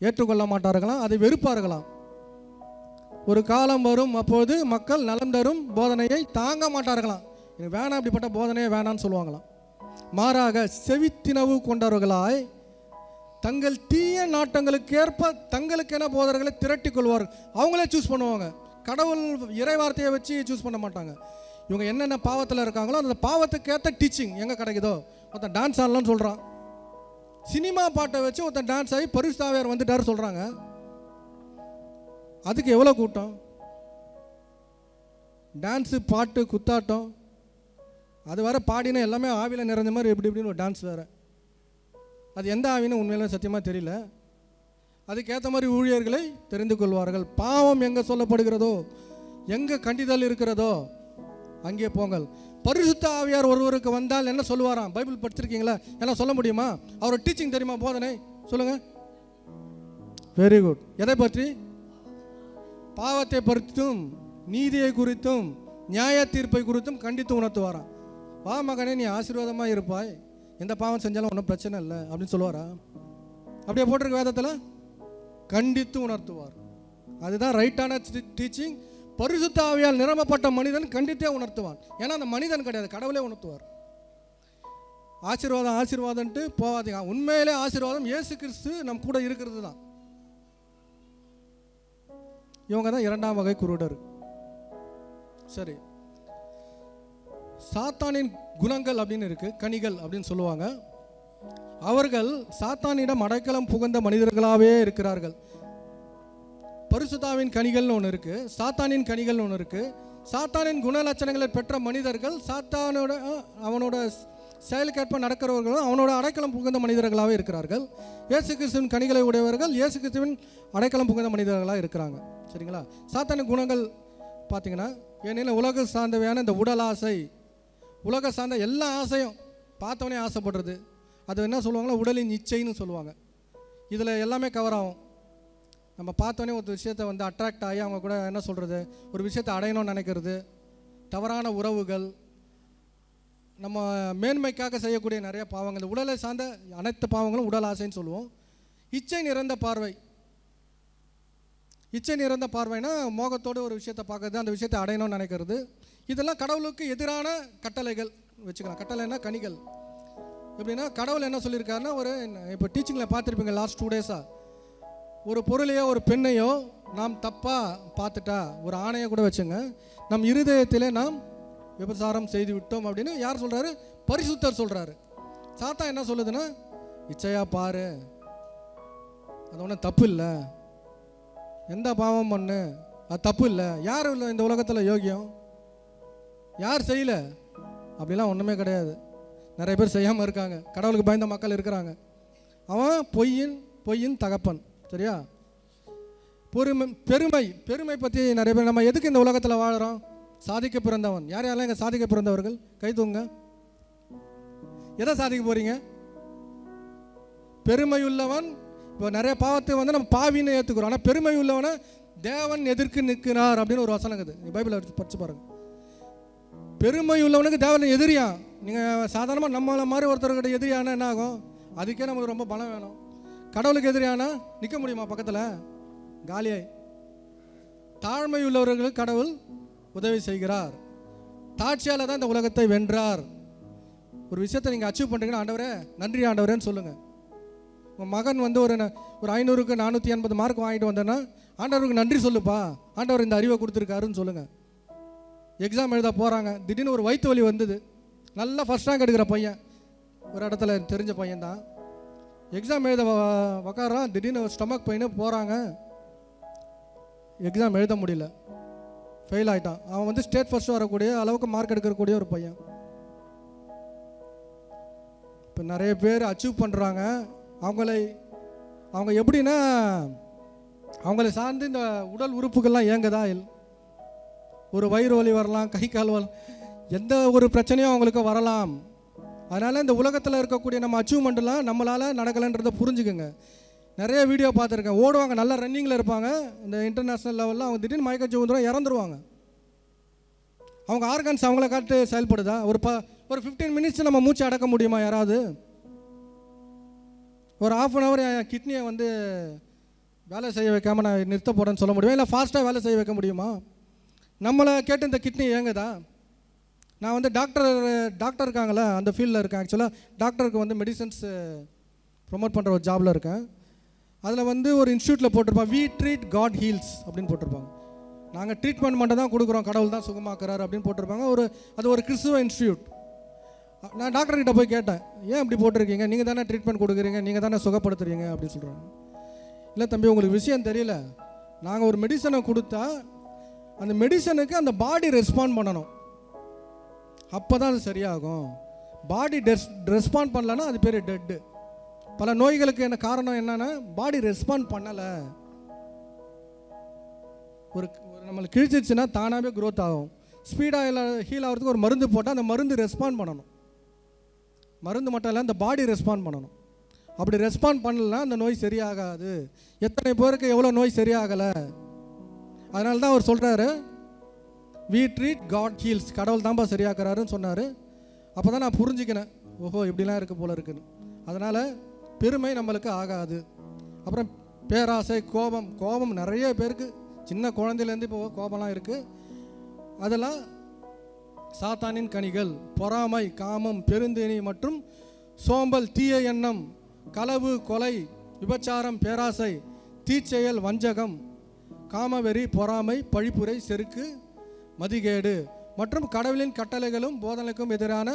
Speaker 1: ஏற்றுக்கொள்ள மாட்டார்களாம், அதை வெறுப்பார்களாம். ஒரு காலம் வரும், அப்போது மக்கள் நலம் தரும் போதனையை தாங்க மாட்டார்களாம். எனக்கு வேணாம், அப்படிப்பட்ட போதனையை வேணான்னு சொல்லுவாங்களாம். மாறாக செவித்தினவு கொண்டவர்களாய் தங்கள் தீய நாட்டங்களுக்கு ஏற்ப தங்களுக்கென போதர்களை திரட்டி கொள்வார்கள். அவங்களே சூஸ் பண்ணுவாங்க. கடவுள் இறை வார்த்தையை வச்சு சூஸ் பண்ண மாட்டாங்க. இவங்க என்னென்ன பாவத்தில் இருக்காங்களோ அந்த பாவத்துக்கு ஏற்ற டீச்சிங் எங்கே கிடைக்குதோ. ஒருத்தன் டான்ஸ் ஆடலாம்னு சொல்கிறான், சினிமா பாட்டை வச்சு ஒருத்தன் டான்ஸ் ஆகி பரிசுத்த ஆவியார் வந்துட்டார் சொல்கிறாங்க. அதுக்கு எவ்வளோ கூட்டம்? டான்ஸு, பாட்டு, குத்தாட்டம், அது வர பாடினா எல்லாமே ஆவியில் நிறைஞ்ச மாதிரி எப்படி இப்படின்னு ஒரு டான்ஸ் வேறு. அது எந்த ஆவின்னு உண்மையில சத்தியமாக தெரியல. அதுக்கேற்ற மாதிரி ஊழியர்களை தெரிந்து கொள்வார்கள். பாவம் எங்கே சொல்லப்படுகிறதோ, எங்கே கண்டிதல் இருக்கிறதோ அங்கே போங்கள். பரிசுத்த ஆவியார் ஒருவருக்கு வந்தால் என்ன சொல்லுவாராம்? பைபிள் படிச்சிருக்கீங்களா? என்ன சொல்ல முடியுமா? அவரோட டீச்சிங் தெரியுமா? போதனை சொல்லுங்கள். Very good. எதை பற்றி? பாவத்தை பற்றியும் நீதியை குறித்தும் நியாய தீர்ப்பை குறித்தும் கண்டித்து உணர்த்துவாராம். வா மகனே, நீ ஆசீர்வாதமாக இருப்பாய், எந்த பாவம் செஞ்சாலும் ஒன்றும் பிரச்சனை இல்லை அப்படின்னு சொல்லுவாரா? அப்படியே போட்டிருக்க வேதத்தில் கண்டித்து உணர்த்துவார். அதுதான் ரைட்டான டீச்சிங். பரிசுத்த ஆவியால் நிரம்பப்பட்ட மனிதன் கண்டித்தே உணர்த்துவான். ஏன்னா அந்த மனிதன் கிடையாது, கடவுளே உணர்த்துவார். ஆசீர்வாதம் ஆசீர்வாதம்ட்டு போவாதீங்க. உண்மையிலே ஆசீர்வாதம் இயேசு கிறிஸ்து நம் கூட இருக்கிறது தான். இவங்க தான் 2ஆம் வகை குருடர். சரி, சாத்தானின் குணங்கள் அப்படின்னு இருக்கு, கனிகள் அப்படின்னு சொல்லுவாங்க. அவர்கள் சாத்தானிடம் அடைக்கலம் புகுந்த மனிதர்களாகவே இருக்கிறார்கள். பரிசுத்தாவின் கனிகள்னு ஒன்று இருக்கு, சாத்தானின் கனிகள்னு ஒன்று இருக்கு. சாத்தானின் குணலட்சணங்களை பெற்ற மனிதர்கள் சாத்தானோட அவனோட செயலுக்கேற்ப நடக்கிறவர்களும் அவனோட அடைக்கலம் புகுந்த மனிதர்களாகவே இருக்கிறார்கள். இயேசு கிறிஸ்துவின் கனிகளை உடையவர்கள் இயேசு கிறிஸ்துவின் அடைக்கலம் புகுந்த மனிதர்களாக இருக்கிறாங்க. சரிங்களா? சாத்தானின் குணங்கள் பார்த்தீங்கன்னா, ஏன்னா உலக சார்ந்தவையான இந்த உடல் ஆசை, உலக சார்ந்த எல்லா ஆசையும் பார்த்தவனே ஆசைப்படுறது, அது என்ன சொல்லுவாங்களா, உடலின் இச்சைன்னு சொல்லுவாங்க. இதில் எல்லாமே கவர் ஆகும். நம்ம பார்த்தோன்னே ஒரு விஷயத்தை வந்து அட்ராக்ட் ஆகி அவங்க கூட என்ன சொல்கிறது, ஒரு விஷயத்தை அடையணும்னு நினைக்கிறது, தவறான உறவுகள், நம்ம மேன்மைக்காக செய்யக்கூடிய நிறைய பாவங்கள், உடலை சார்ந்த அனைத்து பாவங்களும் உடல் ஆசைன்னு சொல்லுவோம். இச்சை நிறைந்த பார்வை. இச்சை நிறைந்த பார்வைனா மோகத்தோடு ஒரு விஷயத்தை பார்க்கறது, அந்த விஷயத்தை அடையணும்னு நினைக்கிறது. இதெல்லாம் கடவுளுக்கு எதிரான கட்டளைகள் வச்சுக்கலாம். கட்டளைன்னா கனிகள். எப்படின்னா கடவுள் என்ன சொல்லியிருக்காருன்னா, இப்போ டீச்சிங்கில் பார்த்துருப்பீங்க லாஸ்ட் 2 டேஸாக, ஒரு பொருளையோ ஒரு பெண்ணையோ நாம் தப்பாக பார்த்துட்டா, ஒரு ஆணையை கூட வச்சுங்க, நம் இருதயத்திலே நாம் விபசாரம் செய்து விட்டோம் அப்படின்னு யார் சொல்கிறாரு? பரிசுத்தர் சொல்கிறாரு. சாத்தான் என்ன சொல்லுதுன்னா, இச்சையாக பாரு, அது ஒன்றும் தப்பு இல்லை, எந்த பாவம் பண்ணு, அது தப்பு இல்லை. யார் இல்லை இந்த உலகத்தில் யோகியம்? யார் செய்யலை? அப்படிலாம் ஒன்றுமே கிடையாது. நிறைய பேர் செய்யாமல் இருக்காங்க, கடவுளுக்கு பயந்த மக்கள் இருக்கிறாங்க. அவன் பொய்யின் தகப்பன். சரியா? பெருமை பற்றி நிறைய பேர், நம்ம எதுக்கு இந்த உலகத்தில் வாழறோம்? சாதிக்க பிறந்தவன். யாரெல்லாம் இங்கே சாதிக்க பிறந்தவர்கள் கை தூங்க. எதை சாதிக்க போறீங்க? பெருமை உள்ளவன். இப்போ நிறைய பாவத்தை வந்து நம்ம பாவின்னு ஏற்றுக்கிறோம், ஆனால் பெருமை உள்ளவனை தேவன் எதிர்க்கு நிற்கிறார் அப்படின்னு ஒரு வசனம் இருக்குது. நீங்கள் பைபிளை படிச்சு பாருங்க. பெருமை உள்ளவனுக்கு தேவன் எதிரியா? நீங்கள் சாதாரணமாக நம்மளை மாதிரி ஒருத்தர்கிட்ட எதிரியானா என்ன ஆகும்? அதுக்கே நமக்கு ரொம்ப பலம் வேணும். கடவுளுக்கு எதிரியானா நிற்க முடியுமா பக்கத்தில்? காலியாய். தாழ்மை உள்ளவர்களுக்கு கடவுள் உதவி செய்கிறார். தாட்சியால் தான் இந்த உலகத்தை வென்றார். ஒரு விஷயத்தை நீங்கள் அச்சீவ் பண்ணுறீங்கன்னா, ஆண்டவரே நன்றி ஆண்டவரேன்னு சொல்லுங்கள். உங்கள் மகன் வந்து ஒரு 500க்கு 480 மார்க் வாங்கிட்டு வந்தேன்னா, ஆண்டவருக்கு நன்றி சொல்லுப்பா, ஆண்டவர் இந்த அறிவை கொடுத்துருக்காருன்னு சொல்லுங்கள். எக்ஸாம் எழுத போகிறாங்க, திடீர்னு ஒரு வயிற்று வலி வந்தது, நல்லா ஃபர்ஸ்ட் ரேங்க் எடுக்கிற பையன், ஒரு இடத்துல தெரிஞ்ச பையன் தான். எக்ஸாம் எழுத உக்காரான், திடீர்னு ஸ்டொமக் பெயின், போகிறாங்க, எக்ஸாம் எழுத முடியல, ஃபெயில் ஆகிட்டான். அவன் வந்து ஸ்டேட் ஃபர்ஸ்ட் வரக்கூடிய அளவுக்கு மார்க் எடுக்கக்கூடிய ஒரு பையன். இப்போ நிறைய பேர் அச்சீவ் பண்ணுறாங்க. அவங்க எப்படின்னா, அவங்கள சார்ந்து இந்த உடல் உறுப்புகள்லாம் இயங்குதா, ஒரு வயிறு வலி வரலாம், கை கால் வலி, எந்த ஒரு பிரச்சனையும் அவங்களுக்கு வரலாம். அதனால் இந்த உலகத்தில் இருக்கக்கூடிய நம்ம அச்சீவ்மெண்ட்லாம் நம்மளால் நடக்கலைன்றதை புரிஞ்சுக்குங்க. நிறைய வீடியோ பார்த்துருக்கேன், ஓடுவாங்க, நல்லா ரன்னிங்கில் இருப்பாங்க, இந்த இன்டர்நேஷ்னல் லெவலில் அவங்க திடீர்னு மயக்கச்சி வந்துடும், இறந்துருவாங்க. அவங்க ஆர்கன்ஸ் அவங்கள காட்டு செயல்படுதா? ஒரு 15 மினிட்ஸ் நம்ம மூச்சு அடக்க முடியுமா யாராவது? ஒரு ½ அன் ஹவர் என் கிட்னியை வந்து வேலை செய்ய வைக்காமல் நான் நிறுத்த போகிறேன்னு சொல்ல முடியுமா? இல்லை ஃபாஸ்ட்டாக வேலை செய்ய வைக்க முடியுமா? நம்மளை கேட்டு இந்த கிட்னி ஏங்குதா? நான் வந்து டாக்டர் இருக்காங்களே, அந்த ஃபீல்டில் இருக்கேன். ஆக்சுவலாக டாக்டருக்கு வந்து மெடிசன்ஸ் ப்ரொமோட் பண்ணுற ஒரு ஜாபில் இருக்கேன். அதில் வந்து ஒரு இன்ஸ்டியூட்டில் போட்டிருப்பாங்க, வி ட்ரீட் காட் ஹீல்ஸ் அப்படின்னு போட்டிருப்பாங்க. நாங்கள் ட்ரீட்மெண்ட் மட்டும் தான் கொடுக்குறோம், கடவுள் தான் சுகமாக்குறாரு அப்படின்னு போட்டிருப்பாங்க. அது ஒரு கிறிஸ்துவ இன்ஸ்டியூட். நான் டாக்டர்கிட்ட போய் கேட்டேன், ஏன் இப்படி போட்டிருக்கீங்க, நீங்கள் தானே ட்ரீட்மெண்ட் கொடுக்குறீங்க, நீங்கள் தானே சுகப்படுத்துறீங்க அப்படின்னு சொல்கிறாங்க. இல்லை தம்பி, உங்களுக்கு விஷயம் தெரியல, நாங்கள் ஒரு மெடிசனை கொடுத்தா அந்த மெடிசனுக்கு அந்த பாடி ரெஸ்பாண்ட் பண்ணணும், அப்போ தான் அது சரியாகும். பாடி ரெஸ்பாண்ட் பண்ணலன்னா அது பேர் டெட்டு. பல நோய்களுக்கு என்ன காரணம் என்னன்னா, பாடி ரெஸ்பாண்ட் பண்ணலை. ஒரு நம்மளுக்கு கிழிச்சிச்சுன்னா தானாகவே க்ரோத் ஆகும். ஸ்பீடாக ஹீல் ஆகிறதுக்கு ஒரு மருந்து போட்டால் அந்த மருந்து ரெஸ்பாண்ட் பண்ணணும். மருந்து மட்டும் இல்லை, அந்த பாடி ரெஸ்பாண்ட் பண்ணணும். அப்படி ரெஸ்பாண்ட் பண்ணலன்னா அந்த நோய் சரியாகாது. எத்தனை பேருக்கு எவ்வளோ நோய் சரியாகலை. அதனால தான் அவர் சொல்கிறாரு, வி ட்ரீட் காட் ஹீல்ஸ், கடவுள் தான்ப்பா சரியாக்குறாருன்னு சொன்னார். அப்போ தான் நான் புரிஞ்சுக்கினேன், ஓஹோ இப்படிலாம் இருக்குது போல இருக்குன்னு. அதனால் பெருமை நம்மளுக்கு ஆகாது. அப்புறம் பேராசை, கோபம் நிறைய பேருக்கு சின்ன குழந்தையிலேருந்து இப்போ கோபம்லாம் இருக்குது. அதெல்லாம் சாத்தானின் கனிகள். பொறாமை, காமம், பெருந்தேனி மற்றும் சோம்பல், தீய எண்ணம், களவு, கொலை, விபச்சாரம், பேராசை, தீச்செயல், வஞ்சகம், காமவெறி, பொறாமை, பழிப்புரை, செருக்கு, மதிகேடு மற்றும் கடவுளின் கட்டளைகளும் போதனைக்கும் எதிரான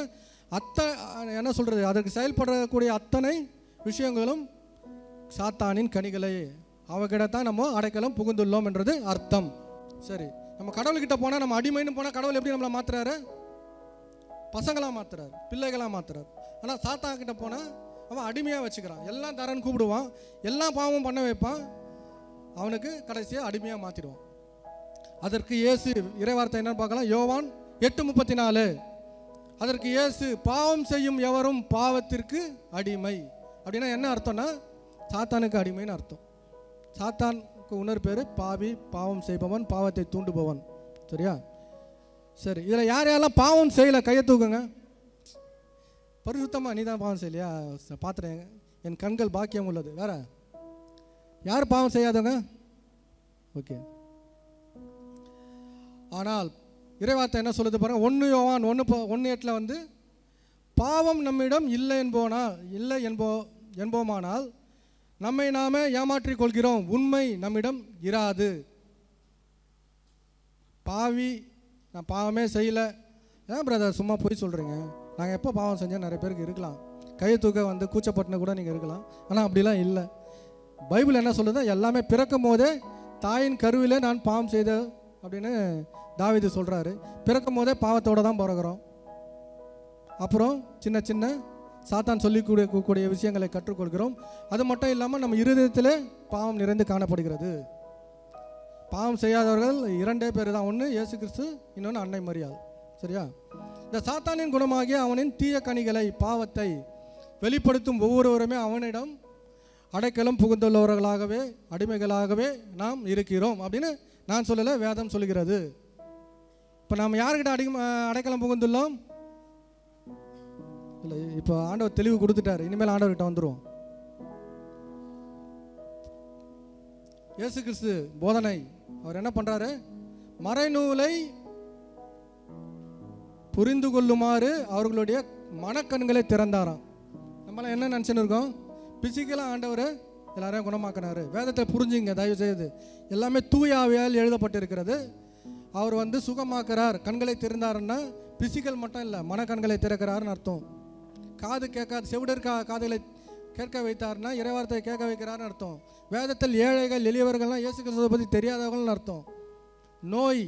Speaker 1: என்ன சொல்கிறது, அதற்கு செயல்படக்கூடிய அத்தனை விஷயங்களும் சாத்தானின் கனிகளே. அவகிடத்தான் நம்ம அடைக்கலம் புகுந்துள்ளோம் என்றது அர்த்தம். சரி, நம்ம கடவுள்கிட்ட போனால், நம்ம அடிமைன்னு போனால் கடவுள் எப்படி நம்மளை மாற்றுறாரு? பசங்களாக மாற்றுறாரு, பிள்ளைகளாக மாற்றுறாரு. ஆனால் சாத்தான் கிட்ட போனால் அவன் அடிமையாக வச்சுக்கிறான். எல்லாம் தரன்னு கூப்பிடுவான், எல்லா பாவமும் பண்ண வைப்பான், அவனுக்கு கடைசியாக அடிமையாக மாற்றிடுவான். அதற்கு இயேசு இறைவார்த்தை என்னன்னு பார்க்கலாம், யோவான் 8:34. அதற்கு இயேசு, பாவம் செய்யும் எவரும் பாவத்திற்கு அடிமை. அப்படின்னா என்ன அர்த்தம்னா, சாத்தானுக்கு அடிமைன்னு அர்த்தம். சாத்தானுக்கு இன்னொரு பேர் பாவி, பாவம் செய்பவன், பாவத்தை தூண்டுபவன். சரியா? சரி, இதில் யார் யாரெல்லாம் பாவம் செய்யலை கையை தூக்குங்க. பரிசுத்தமாக நீ தான் பாவம் செய்யலையா? பார்த்துறேன், என் கண்கள் பாக்கியம் உள்ளது. வேற யார் பாவம் செய்யாதவங்க? ஓகே. ஆனால் இறைவார்த்தை என்ன சொல்லுது பாருங்க, 1 யோவான் 1:8 வந்து, பாவம் நம்மிடம் இல்லை என்போமானால் நம்மை நாமே ஏமாற்றிக் கொள்கிறோம், உண்மை நம்மிடம் இராது. பாவி, நான் பாவமே செய்யலை, ஏன் பிரதர் சும்மா போய் சொல்கிறீங்க, நாங்கள் எப்போ பாவம் செஞ்சால் நிறைய பேருக்கு இருக்கலாம், கையை தூக்க வந்து கூச்சப்பட்டுன்னு கூட நீங்கள் இருக்கலாம். ஆனால் அப்படிலாம் இல்லை. பைபிள் என்ன சொல்லுது, எல்லாமே பிறக்கும் போதே தாயின் கருவிலே நான் பாவம் செய்த அப்படின்னு தாவீது சொல்கிறாரு. பிறக்கும் போதே பாவத்தோடு தான் பிறகுறோம். அப்புறம் சின்ன சின்ன சாத்தான் சொல்லிக்கூடிய விஷயங்களை கற்றுக்கொள்கிறோம். அது மட்டும் இல்லாமல் நம்ம இருதயத்திலே பாவம் நிறைந்து காணப்படுகிறது. பாவம் செய்யாதவர்கள் 2 பேர் தான், ஒன்று இயேசு கிறிஸ்து, இன்னொன்று அன்னை மரியாள். சரியா? இந்த சாத்தானின் குணமாகிய அவனின் தீய கனிகளை, பாவத்தை வெளிப்படுத்தும் ஒவ்வொருவருமே அவனிடம் அடைக்கலம் புகுந்துள்ளவர்களாகவே, அடிமைகளாகவே நாம் இருக்கிறோம் அப்படின்னு நான் சொல்லலை, வேதம் சொல்கிறது. இப்போ நாம் யாருக்கிட்ட அடைக்கலம் புகுந்துள்ளோம்? இல்லை, இப்போ ஆண்டவர் தெளிவு கொடுத்துட்டார், இனிமேல் ஆண்டவர்கிட்ட வந்துடுவோம். இயேசு கிறிஸ்து போதனை, அவர் என்ன பண்ணுறாரு, மறைநூலை புரிந்து கொள்ளுமாறு அவர்களுடைய மனக்கண்களை திறந்தாராம். நம்மளாம் என்ன நினச்சின்னு இருக்கோம், பிசிக்கலாக ஆண்டவர் எல்லாரையும் குணமாக்கினார். வேதத்தை புரிஞ்சுங்க தயவு செய்து, எல்லாமே தூய ஆவியால் எழுதப்பட்டிருக்கிறது. அவர் வந்து சுகமாக்குறார், கண்களை திறந்தாருன்னா பிசிக்கல் மட்டும் இல்லை, மனக்கண்களை திறக்கிறாருன்னு அர்த்தம். காது கேட்காது செவிடர் காதுகளை கேட்க வைத்தார்னா இறைவார்த்தையை கேட்க வைக்கிறார்னு அர்த்தம். வேதத்தில் ஏழைகள் எளியவர்கள்லாம் இயேசு கிறிஸ்துவை பற்றி தெரியாதவர்கள்னு அர்த்தம். நோய்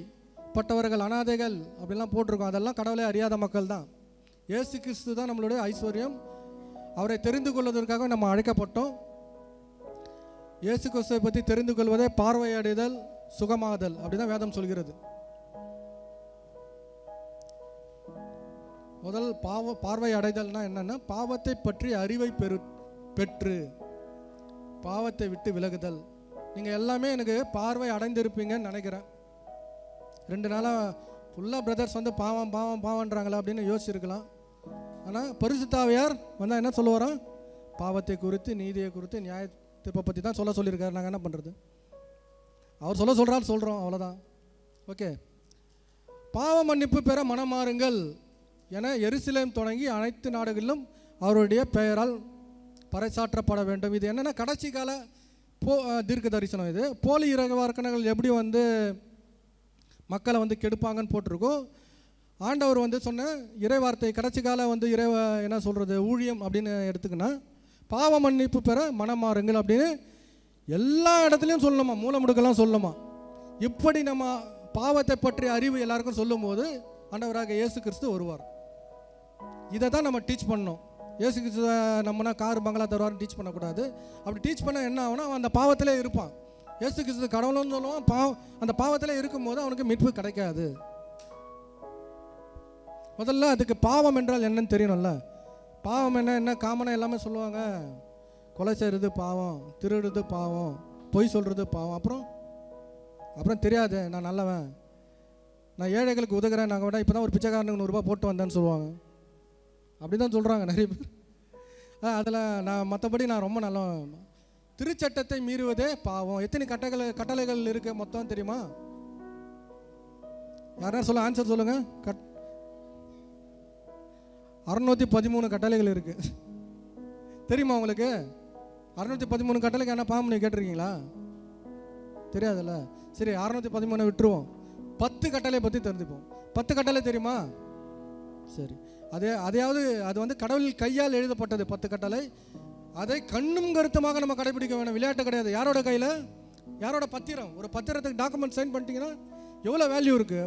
Speaker 1: பட்டவர்கள் அனாதைகள் அப்படிலாம் போட்டிருக்கோம். அதெல்லாம் கடவுளை அறியாத மக்கள் தான். இயேசு கிறிஸ்து தான் நம்மளுடைய ஐஸ்வர்யம். அவரை தெரிந்து கொள்வதற்காக நம்ம அழைக்கப்பட்டோம். இயேசு கிறிஸ்துவை பற்றி தெரிந்து கொள்வதே பார்வையடைதல், சுகமாதல் அப்படிதான் வேதம் சொல்கிறது. முதல் பார்வை அடைதல்னா என்னன்னா, பாவத்தை பற்றி அறிவை பெற்று பாவத்தை விட்டு விலகுதல். நீங்கள் எல்லாமே எனக்கு பார்வை அடைந்திருப்பீங்கன்னு நினைக்கிறேன். 2 நாளாக ஃபுல்லாக பிரதர்ஸ் வந்து பாவம் பாவம் பாவன்றாங்களா அப்படின்னு யோசிச்சிருக்கலாம். ஆனால் பரிசுத்தாவியார் வந்தால் என்ன சொல்லுவாராம்? பாவத்தை குறித்து, நீதியை குறித்து, நியாயத்தை பற்றி தான் சொல்லியிருக்காரு. நாங்கள் என்ன பண்ணுறது? அவர் சொல்கிறார், சொல்கிறோம், அவ்வளோதான். ஓகே. பாவ மன்னிப்பு பெற மனமாறுங்கள் என எருசலேம் தொடங்கி அனைத்து நாடுகளிலும் அவருடைய பெயரால் பறைசாற்றப்பட வேண்டும். இது என்னென்னா கடைசி கால தீர்க்க தரிசனம். இது போலி இறைவார்க்கனர்கள் எப்படி வந்து மக்களை வந்து கெடுப்பாங்கன்னு போட்டிருக்கோம். ஆண்டவர் வந்து சொன்ன இறைவார்த்தை கடைசி கால வந்து என்ன சொல்கிறது, ஊழியம் அப்படின்னு எடுத்துக்கினா பாவ மன்னிப்பு பெற மனமாறுங்கள் அப்படின்னு எல்லா இடத்துலையும் சொல்லணுமா, மூலமுடுக்கெல்லாம் சொல்லணுமா. இப்படி நம்ம பாவத்தை பற்றி அறிவு எல்லாருக்கும் சொல்லும் போது ஆண்டவராக இயேசு கிறிஸ்து வருவார். இதை தான் நம்ம டீச் பண்ணோம். இயேசு கிறிஸ்து நம்மனா கார் பங்களா தருவார்னு டீச் பண்ணக்கூடாது. அப்படி டீச் பண்ண என்ன ஆகுனா, அவன் அந்த பாவத்திலே இருப்பான். இயேசு கிறிஸ்து கடவுள்னு சொல்லுவான், அந்த பாவத்திலே இருக்கும்போது அவனுக்கு மீட்பு கிடைக்காது. முதல்ல அதுக்கு பாவம் என்றால் என்னன்னு தெரியணும்ல. பாவம் என்ன காமனாக எல்லாமே சொல்லுவாங்க. கொலை செய்கிறது பாவம், திருடுறது பாவம், பொய் சொல்கிறது பாவம். அப்புறம் தெரியாது, நான் நல்லவன், நான் ஏழைகளுக்கு உதவுறேன், நாங்கள் விட இப்போ தான் ஒரு பிச்சைக்காரனுக்கு 100 ரூபா போட்டு வந்தேன்னு சொல்லுவாங்க. அப்படி தான் சொல்கிறாங்க நிறைய பேர். அதில் நான் மற்றபடி நான் ரொம்ப நல்லவன். திருச்சட்டத்தை மீறுவதே பாவம். எத்தனை கட்டளைகள் இருக்கு மொத்தம் தெரியுமா? யாரா சொல்ல, ஆன்சர் சொல்லுங்க. 613 கட்டளைகள் இருக்கு. தெரியுமா உங்களுக்கு? 613 கட்டளைக்கு என்ன பாவம் நீங்க கேட்டிருக்கீங்களா? தெரியாதுல்ல. சரி, 613 விட்டுருவோம். 10 கட்டளை பற்றி தெரிஞ்சுப்போம். 10 கட்டளை தெரியுமா? சரி, அதையாவது அது வந்து கடவுள் கையால் எழுதப்பட்டது 10 கட்டளை. அதை கண்ணும் கருத்துமாக நம்ம கடைபிடிக்க வேணும். விளையாட்டு கிடையாது. யாரோட கையில்? யாரோட பத்திரம்? ஒரு பத்திரத்துக்கு டாக்குமெண்ட் சைன் பண்ணிட்டீங்கன்னா எவ்வளோ வேல்யூ இருக்குது?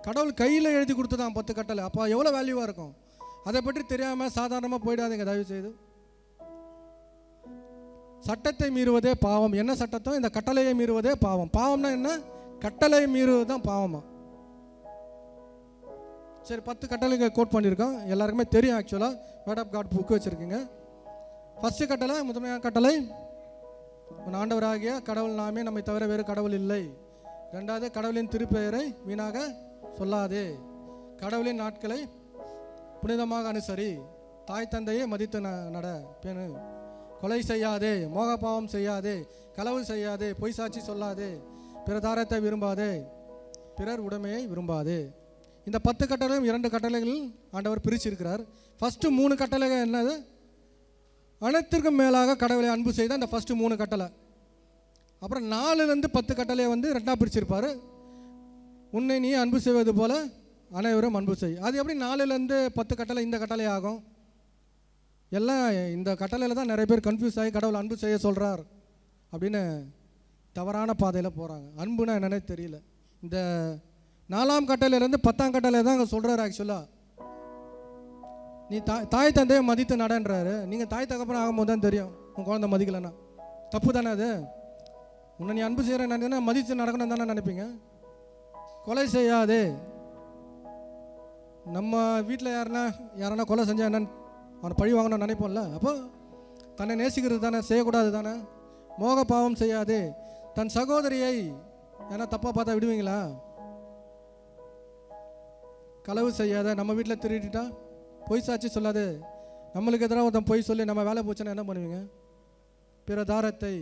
Speaker 1: கடவுள் கையில் எழுதி கொடுத்து தான் 10 கட்டளை. அப்போ எவ்வளோ வேல்யூவாக இருக்கும்? அதை பற்றி தெரியாமல் சாதாரணமாக போயிடாதீங்க தயவு செய்து. சட்டத்தை மீறுவதே பாவம். என்ன சட்டத்தோ இந்த கட்டளையை மீறுவதே பாவம். பாவம்னா என்ன? கட்டளையை மீறுவது தான் பாவமா? சரி, 10 கட்டளைகள் கோட் பண்ணியிருக்கோம், எல்லாருக்குமே தெரியும். ஆக்சுவலாக வேர்ட் ஆஃப் காட் புக்கு வச்சுருக்கீங்க. ஃபஸ்ட்டு கட்டளை, முதன்மையான கட்டளை, உன் ஆண்டவராகிய கடவுள் நாமே, நம்மை தவிர வேறு கடவுள் இல்லை. 2வது, கடவுளின் திருப்பெயரை வீணாக சொல்லாதே. கடவுளின் நாட்களை புனிதமாக அனுசரி. தாய் தந்தையை மதித்து நட. பேணு. கொலை செய்யாதே, மோகபாவம் செய்யாதே, களவு செய்யாதே, பொய் சாட்சி சொல்லாதே, பிரதாரத்தை விரும்பாதே, பிறர் உடைமையை விரும்பாதே. இந்த 10 கட்டளையும் 2 கட்டளைகள் ஆண்டவர் பிரிச்சிருக்கிறார். ஃபஸ்ட்டு 3 கட்டளைகள் என்னது? அனைத்திற்கும் மேலாக கடவுளை அன்பு செய்த அந்த ஃபஸ்ட்டு 3 கட்டளை. அப்புறம் 4லேருந்து 10 கட்டளையை வந்து 2ஆக பிரிச்சிருப்பார். உன்னை நீ அன்பு செய்வது போல அனைவரும் அன்பு செய். அது எப்படி 4லேருந்து 10 கட்டளை இந்த கட்டளை ஆகும்? எல்லாம் இந்த கட்டளையில் தான் நிறைய பேர் கன்ஃபியூஸ் ஆகி கடவுள் அன்பு செய்ய சொல்கிறார் அப்படின்னு தவறான பாதையில் போகிறாங்க. அன்புனா என்னன்னே தெரியல. இந்த 4ஆம் கட்டளையிலேருந்து 10ஆம் கட்டளை தான் அங்கே சொல்கிறாரு. ஆக்சுவலாக நீ தாய் தந்தையை மதித்து நடன்றாரு. நீங்கள் தாய் தகப்பன ஆகும்போது தான் தெரியும் உன் குழந்தை மதிக்கலைன்னா. தப்பு தானே அது? உன்னை நீ அன்பு செய்கிற நினைச்சா மதித்து நடக்கணும் தானே நினைப்பீங்க. கொலை செய்யாதே. நம்ம வீட்டில் யாரனா கொலை செஞ்சால் என்னன்னு அவனை பழி வாங்கணும்னு நினைப்போம்ல. அப்போ தன்னை நேசிக்கிறது தானே, செய்யக்கூடாது தானே. மோக பாவம் செய்யாதே. தன் சகோதரியை ஏன்னா தப்பாக பார்த்தா விடுவீங்களா? களவு செய்யாத. நம்ம வீட்டில் திருடிட்டா பொய் சாட்சி சொல்லாது. நம்மளுக்கு எதிராக ஒருத்தன் பொய் சொல்லி நம்ம வேலை போச்சுன்னா என்ன பண்ணுவீங்க? பிற தாரத்தை,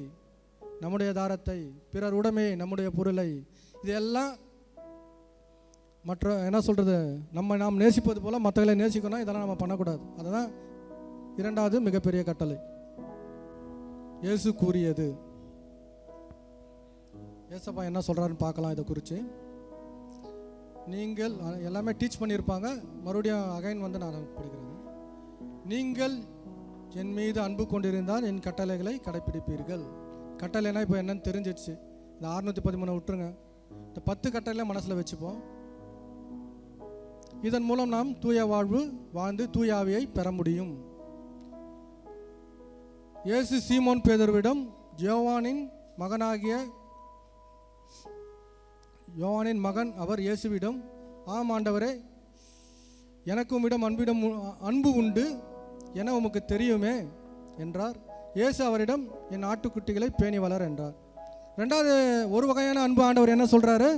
Speaker 1: நம்முடைய தாரத்தை, பிறர் உடைமை, நம்முடைய பொருளை, இதெல்லாம் மற்ற என்ன சொல்கிறது, நாம் நேசிப்பது போல் மற்றவர்களை நேசிக்கணும். இதெல்லாம் நம்ம பண்ணக்கூடாது. அதுதான் 2வது மிகப்பெரிய கட்டளை. இயேசு கூறியது. ஏசப்பா என்ன சொல்கிறாருன்னு பார்க்கலாம். இதை குறித்து நீங்கள் எல்லாமே டீச் பண்ணியிருப்பாங்க. மறுபடியும் அகைன் வந்து நான் படிக்கிறேன். நீங்கள் என் மீது அன்பு கொண்டிருந்தால் என் கட்டளைகளை கடைப்பிடிப்பீர்கள். கட்டளைனா இப்போ என்னன்னு தெரிஞ்சிடுச்சு. இந்த 613 விட்டுருங்க. இந்த 10 கட்டளை மனசில் வச்சுப்போம். இதன் மூலம் நாம் தூய வாழ்வு வாழ்ந்து தூய ஆவியை பெற முடியும். இயேசு சீமோன் பேதுருவிடம் யோவானின் மகன் அவர் இயேசுவிடம், ஆம் ஆண்டவரே, எனக்கு உம்மிடம் அன்பு உண்டு என உமக்கு தெரியுமே என்றார். இயேசு அவரிடம், என் ஆட்டுக்குட்டிகளை பேணி வளர் என்றார். ரெண்டாவது ஒரு வகையான அன்பு ஆண்டவர் என்ன சொல்றாரு?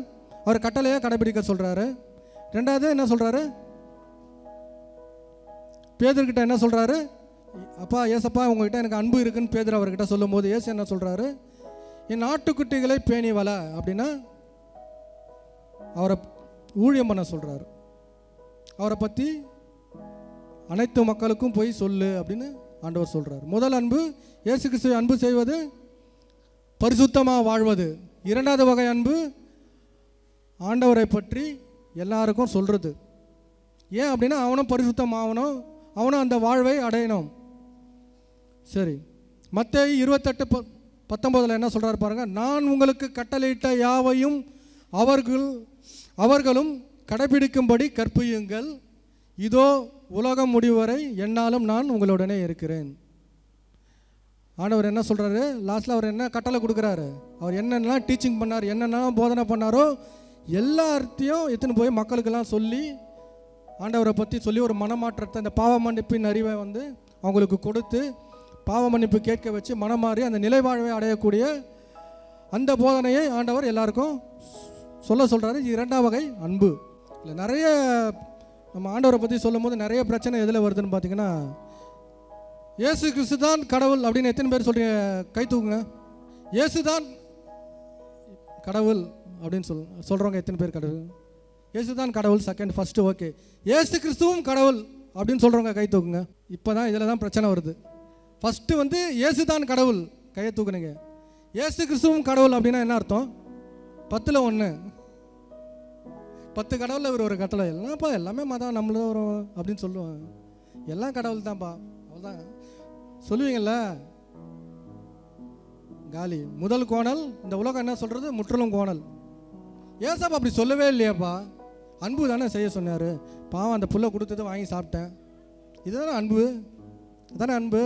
Speaker 1: அவர் கட்டளையை கடைபிடிக்க சொல்றாரு. ரெண்டாவது என்ன சொல்றாரு? பேதுருக்கிட்ட என்ன சொல்றாரு? அப்பா ஏசப்பா உங்ககிட்ட எனக்கு அன்பு இருக்குன்னு பேதுரு அவர்கிட்ட சொல்லும் போது ஏசு என்ன சொல்றாரு? என் ஆட்டுக்குட்டிகளை பேணி வள அப்படின்னா அவரை ஊழியம் பண்ண சொல்றாரு. அவரை பற்றி அனைத்து மக்களுக்கும் போய் சொல்லு அப்படின்னு ஆண்டவர் சொல்றார். முதல் அன்பு இயேசு கிறிஸ்துவை அன்பு செய்வது, பரிசுத்தமாக வாழ்வது. இரண்டாவது வகை அன்பு ஆண்டவரை பற்றி எல்லாருக்கும் சொல்றது. ஏன் அப்படின்னா அவனும் பரிசுத்தமாகணும், அவனும் அந்த வாழ்வை அடையணும். சரி, மத்தேயு 28:19 என்ன சொல்றாரு பாருங்க. நான் உங்களுக்கு கட்டளையிட்ட யாவையும் அவர்களும் கடைபிடிக்கும்படி கற்பியுங்கள். இதோ உலகம் முடிவரை என்னாலும் நான் உங்களுடனே இருக்கிறேன். ஆண்டவர் என்ன சொல்றாரு? லாஸ்ட்ல அவர் என்ன கட்டளை கொடுக்குறாரு? அவர் என்னென்னலாம் டீச்சிங் பண்ணார், என்னென்னலாம் போதனை பண்ணாரோ எல்லாத்தையும் எடுத்துன்னு போய் மக்களுக்கெல்லாம் சொல்லி, ஆண்டவரை பற்றி சொல்லி ஒரு மனமாற்றத்தை, அந்த பாவ மன்னிப்பின் அறிவை அவங்களுக்கு கொடுத்து பாவ மன்னிப்பு கேட்க வச்சு மனமாறி அந்த நிலைவாழ்வை அடையக்கூடிய அந்த போதனையை ஆண்டவர் எல்லாருக்கும் சொல்றாரு. இது இரண்டாம் வகை அன்பு. இல்லை, நிறைய நம்ம ஆண்டவரை பற்றி சொல்லும் போது நிறைய பிரச்சனை எதில் வருதுன்னு பார்த்தீங்கன்னா, இயேசு கிறிஸ்து தான் கடவுள் அப்படின்னு எத்தனை பேர் சொல்றீங்க? கை தூக்குங்க. இயேசு தான் கடவுள் அப்படின்னு சொல்கிறவங்க எத்தனை பேர்? கடவுள் இயேசு தான் கடவுள் செகண்ட், ஃபர்ஸ்ட் ஓகே. இயேசு கிறிஸ்துவும் கடவுள் அப்படின்னு சொல்கிறவங்க கை தூக்குங்க. இப்போ தான் இதில் தான் பிரச்சனை வருது. ஃபஸ்ட்டு இயேசு தான் கடவுள், கையை தூக்குனீங்க. இயேசு கிறிஸ்துவும் கடவுள் அப்படின்னா என்ன அர்த்தம்? 10ல் 1, 10 கடவுளில் ஒரு கட்டளை. எல்லாம்ப்பா எல்லாமே மதம் நம்மளும் வரும் அப்படின்னு சொல்லுவாங்க. எல்லாம் கடவுள் தான்ப்பா, அவ்வளோதான் சொல்லுவீங்கள்ல. காலி. முதல் கோணல். இந்த உலகம் என்ன சொல்கிறது? முற்றிலும் கோணல். ஏசப்பா அப்படி சொல்லவே இல்லையாப்பா. அன்பு தானே செய்ய சொன்னார். பாவம் அந்த புல்லை கொடுத்தது வாங்கி சாப்பிட்டேன். இதுதானே அன்பு, தானே அன்பு.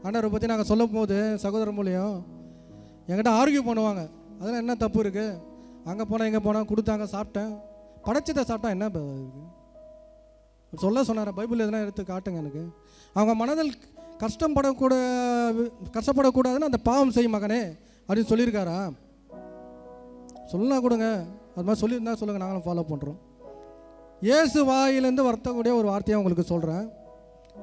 Speaker 1: ஆண்டவரை பற்றி நாங்கள் சொல்லும் போது சகோதரர் மூலியம் என்கிட்ட ஆர்கியூ பண்ணுவாங்க. அதெல்லாம் என்ன தப்பு இருக்குது? அங்கே போனால் இங்கே போனால் கொடுத்தாங்க, சாப்பிட்டேன். படைச்சதை சாப்பிட்டா என்ன சொல்ல சொன்னார்? பைபிள் எதனா எடுத்து காட்டுங்க எனக்கு. அவங்க மனதில் கஷ்டப்படக்கூடாதுன்னு அந்த பாவம் செய்யும் மகனே அப்படின்னு சொல்லியிருக்காரா? சொல்லலாம் கொடுங்க. அது மாதிரி சொல்லியிருந்தா சொல்லுங்கள், நாங்களும் ஃபாலோ பண்ணுறோம். இயேசு வாயிலேருந்து வருத்தக்கூடிய ஒரு வார்த்தையை உங்களுக்கு சொல்கிறேன்.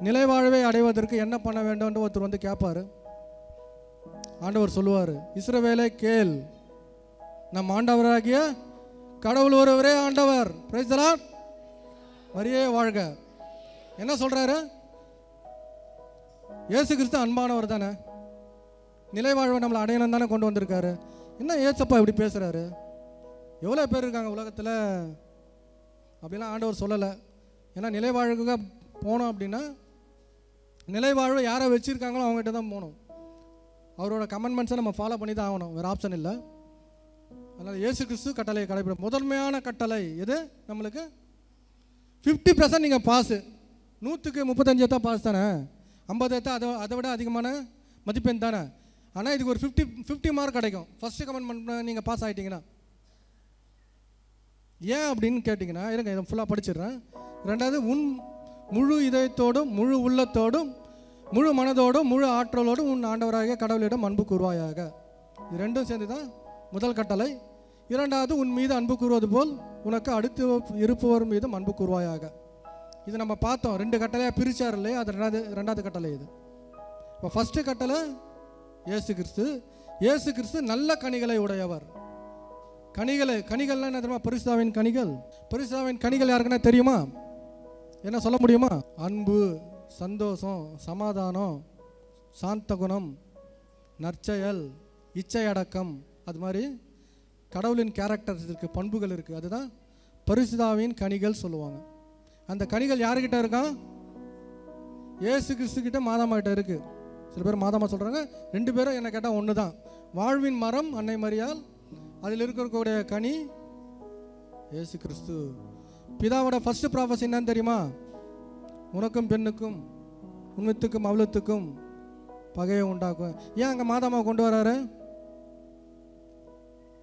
Speaker 1: நிலைவாழ்வை அடைவதற்கு என்ன பண்ண வேண்டும்னு ஒருத்தர் கேட்பார். ஆண்டவர் சொல்லுவார், இஸ்ரவேலே கேள், நம் ஆண்டவராகிய கடவுள் ஒருவரே ஆண்டவர். Price the Lord. மரியே வாழ்க. என்ன சொல்றாரு? இயேசு கிறிஸ்து அன்பானவர் தானே, நிலைவாழ்வை நம்மளை அடையணும் தானே கொண்டு வந்திருக்காரு. என்ன ஏசப்பா இப்படி பேசுறாரு? எவ்வளோ பேர் இருக்காங்க உலகத்தில் அப்படிலாம் ஆண்டவர் சொல்லலை. ஏன்னா நிலைவாழ்வுக்காக போனோம் அப்படின்னா நிலைவாழ்வை யாரை வச்சுருக்காங்களோ அவங்ககிட்ட தான் போகணும். அவரோட கமெண்ட்மெண்ட்ஸை நம்ம ஃபாலோ பண்ணி தான் ஆகணும், வேறு ஆப்ஷன் இல்லை. அதனால் இயேசு கிறிஸ்து கட்டளையை கடைபிடிக்கும். முதன்மையான கட்டளை எது? நம்மளுக்கு 50% நீங்கள் பாஸு. 100க்கு 35 தான் பாஸ் தானே, 50 அதை விட அதிகமான மதிப்பெண் தானே. ஆனால் இதுக்கு ஒரு 50 மார்க் கிடைக்கும் ஃபஸ்ட்டு கமெண்ட்மெண்ட் நீங்கள் பாஸ் ஆகிட்டீங்கன்னா. ஏன் அப்படின்னு கேட்டிங்கன்னா, இருங்க இதை ஃபுல்லாக படிச்சிடுறேன். ரெண்டாவது, உன் முழு இதயத்தோடும் முழு உள்ளத்தோடும் முழு மனதோடும் முழு ஆற்றலோடும் உன் ஆண்டவராகிய கடவுளிடம் அன்பு கூறுவாயாக. இது ரெண்டும் சேர்ந்து தான் முதல் கட்டளை. இரண்டாவது, உன் மீது அன்பு கூறுவது போல் உனக்கு அடுத்து இருப்பவர் மீதும் அன்பு கூறுவாயாக. இது நம்ம பார்த்தோம், 2 கட்டளையாக பிரிச்சார் இல்லையா, அது ரெண்டாவது கட்டளை. இது இப்போ ஃபஸ்ட்டு கட்டளை இயேசு கிறிஸ்து. இயேசு கிறிஸ்து நல்ல கனிகளை உடையவர். கனிகள்லாம் என்ன தெரியுமா? பரிசுத்தாவின் கனிகள். பரிசுத்தாவின் கனிகள் யாருக்குன்னா தெரியுமா? என்ன சொல்ல முடியுமா? அன்பு, சந்தோஷம், சமாதானம், சாந்த குணம், நற்செயல், இச்சை அடக்கம். அது மாதிரி கடவுளின் கேரக்டர்ஸ் இருக்குது, பண்புகள் இருக்குது. அதுதான் பரிசுத்தாவின் கனிகள் சொல்லுவாங்க. அந்த கனிகள் யாருக்கிட்ட இருக்கா? இயேசு கிறிஸ்து கிட்ட மாதாமா கிட்ட இருக்குது. சில பேர் மாதாமா சொல்கிறாங்க, 2 பேரும் என்ன கேட்டால் ஒன்று தான். வாழ்வின் மரம் அன்னை மரியாள், அதில் இருக்கக்கூடிய கனி இயேசு கிறிஸ்து. பிதாவோட ஃபர்ஸ்ட் ப்ராஃபஸி என்னன்னு தெரியுமா? உனக்கும் பெண்ணுக்கும், உன்வித்துக்கும் அவளத்துக்கும் பகையை உண்டாக்கும். ஏன் அங்கே மாதாமா கொண்டு வராரு?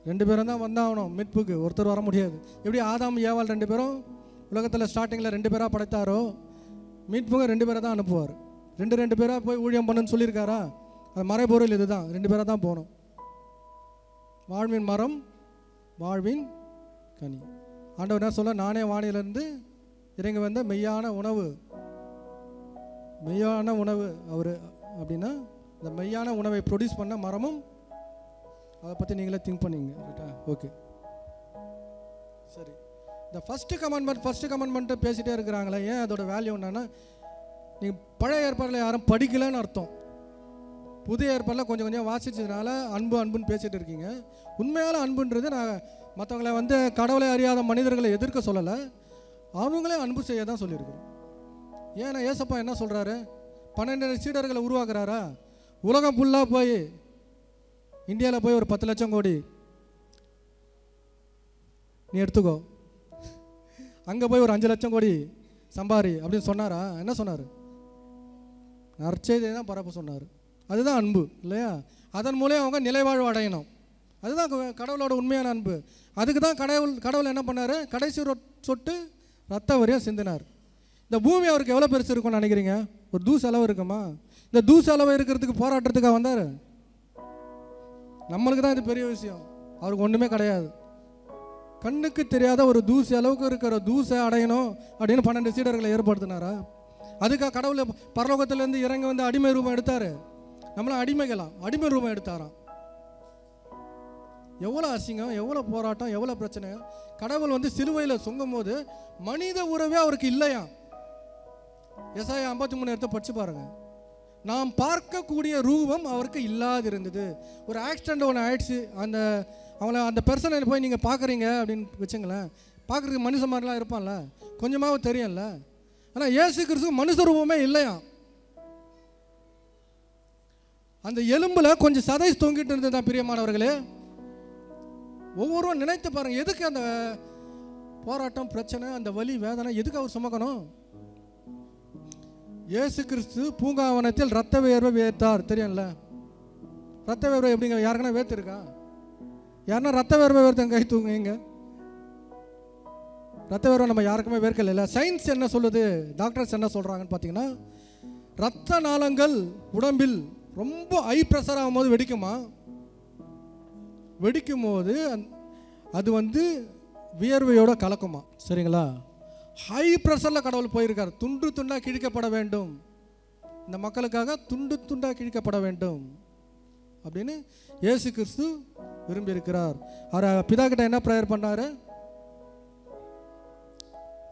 Speaker 1: 2 பேரும் தான் வந்தாகணும் மீட்புக்கு, ஒருத்தர் வர முடியாது. எப்படி ஆதாம் ஏவாள் 2 பேரும் உலகத்தில் ஸ்டார்டிங்கில் 2 பேராக படைத்தாரோ, மீட்புக்கு 2 பேரை தான் அனுப்புவார். 2 பேராக போய் ஊழியம் பண்ணுன்னு சொல்லியிருக்காரா? அது மறைபொருள் இதுதான், 2 பேராக தான் போகணும். வாழ்வின் மரம், வாழ்வின் கனி. ஆண்டவர் என்ன சொல்ல, நானே வானிலிருந்து இறங்கி வந்த மெய்யான உணவு. மெய்யான உணவு அவர் அப்படின்னா, இந்த மெய்யான உணவை ப்ரொடியூஸ் பண்ண மரமும். அதை பற்றி நீங்களே திங்க் பண்ணிங்க. ரைட்டா? ஓகே, சரி. இந்த ஃபஸ்ட்டு கமெண்ட்மெண்ட்டு பேசிகிட்டே இருக்கிறாங்களே, ஏன் அதோட வேல்யூ என்னன்னா, நீங்கள் பழைய ஏற்பாடில் யாரும் படிக்கலைன்னு அர்த்தம். புதிய ஏற்பாடில் கொஞ்சம் கொஞ்சம் வாசிச்சதுனால அன்புன்னு பேசிகிட்டு இருக்கீங்க. உண்மையான அன்புன்றது, நான் மற்றவங்களை கடவுளை அறியாத மனிதர்களை எதிர்க்க சொல்லலை, அவங்களே அன்பு செய்ய தான் சொல்லியிருக்கிறோம். ஏன்னா ஏசப்பா என்ன சொல்கிறாரு? 12 சீடர்களை உருவாக்குறாரா? உலகம் ஃபுல்லாக போய், இந்தியாவில் போய் ஒரு 10 லட்சம் கோடி நீ எடுத்துக்கோ, அங்கே போய் ஒரு 5 லட்சம் கோடி சம்பாரி அப்படின்னு சொன்னாரா? என்ன சொன்னார்? நற்செய்தியை தான் பரப்ப சொன்னார். அதுதான் அன்பு இல்லையா? அதன் மூலம் அவங்க நிலைவாழ்வு அடையணும். அதுதான் கடவுளோட உண்மையான அன்பு. அதுக்கு தான் கடவுள் என்ன பண்ணார்? கடைசி சொட்டு ரத்த வரையும் சிந்தினார். இந்த பூமி அவருக்கு எவ்வளோ பெருசு இருக்கும்னு நினைக்கிறீங்க? ஒரு தூசு அளவு இருக்குமா? இந்த தூசு அளவு இருக்கிறதுக்கு போராட்டத்துக்காக வந்தார். நம்மளுக்கு தான் இது பெரிய விஷயம், அவருக்கு ஒன்றுமே கிடையாது. கண்ணுக்கு தெரியாத ஒரு தூசி அளவுக்கு இருக்கிற தூசை அடையணும் அப்படின்னு 12 சீடர்களை ஏற்படுத்தினாரா? அதுக்காக கடவுளை பரலோகத்திலேருந்து இறங்கி வந்து அடிமை ரூபம் எடுத்தார். நம்மளாம் அடிமை ரூபம் எடுத்தாராம். எவ்வளோ அசிங்கம், எவ்வளோ போராட்டம், எவ்வளோ பிரச்சனை. கடவுள் சிலுவையில் சொங்கும் போது மனித உறவே அவருக்கு இல்லையா? எசாயா 53 எடுத்து படிச்சு பாருங்க. நாம் பார்க்கக்கூடிய ரூபம் அவருக்கு இல்லாதிருந்தது. ஒரு ஆக்சிடென்ட் ஒன்று ஆயிடுச்சு, அந்த பெர்சனை போய் நீங்கள் பார்க்குறீங்க அப்படின்னு வச்சுங்களேன், பார்க்குறதுக்கு மனுஷ மாதிரிலாம் இருப்பான்ல, கொஞ்சமாவது தெரியும்ல. ஆனால் இயேசு கிறிஸ்து மனுஷ ரூபமே இல்லையா? அந்த எலும்பில் கொஞ்சம் சதை தொங்கிட்டு இருந்தது தான் பிரியமானவர்களே. ஒவ்வொருவரும் நினைத்து பாருங்க, எதுக்கு அந்த போராட்டம், பிரச்சனை, அந்த வலி, வேதனை எதுக்கு அவர் சுமக்கணும்? இயேசு கிறிஸ்து பூங்காவனத்தில் ரத்த வேர்வை வேர்த்தார். தெரியும்ல? ரத்த வேர்வை எப்படிங்க? யாருக்குன்னா வேர்த்திருக்கா? யாருன்னா ரத்த வேர்வை வேர்த்தங்க கை தூங்குங்க. ரத்த வேர்வை நம்ம யாருக்குமே வேர்க்கல இல்லை. சயின்ஸ் என்ன சொல்லுது, டாக்டர்ஸ் என்ன சொல்கிறாங்கன்னு பார்த்தீங்கன்னா, ரத்த நாளங்கள் உடம்பில் ரொம்ப ஹை ப்ரெஷர் ஆகும்போது வெடிக்குமா? வெடிக்கும் போது அது வியர்வையோட கலக்குமா? சரிங்களா? ஹை ப்ரெஷரில் கடவுள் போயிருக்கார். துண்டு துண்டாக கிழிக்கப்பட வேண்டும், இந்த மக்களுக்காக துண்டு துண்டாக கிழிக்கப்பட வேண்டும் அப்படின்னு இயேசு கிறிஸ்து விரும்பி இருக்கிறார். அவர் பிதா கிட்ட என்ன ப்ரேயர் பண்ணாரு?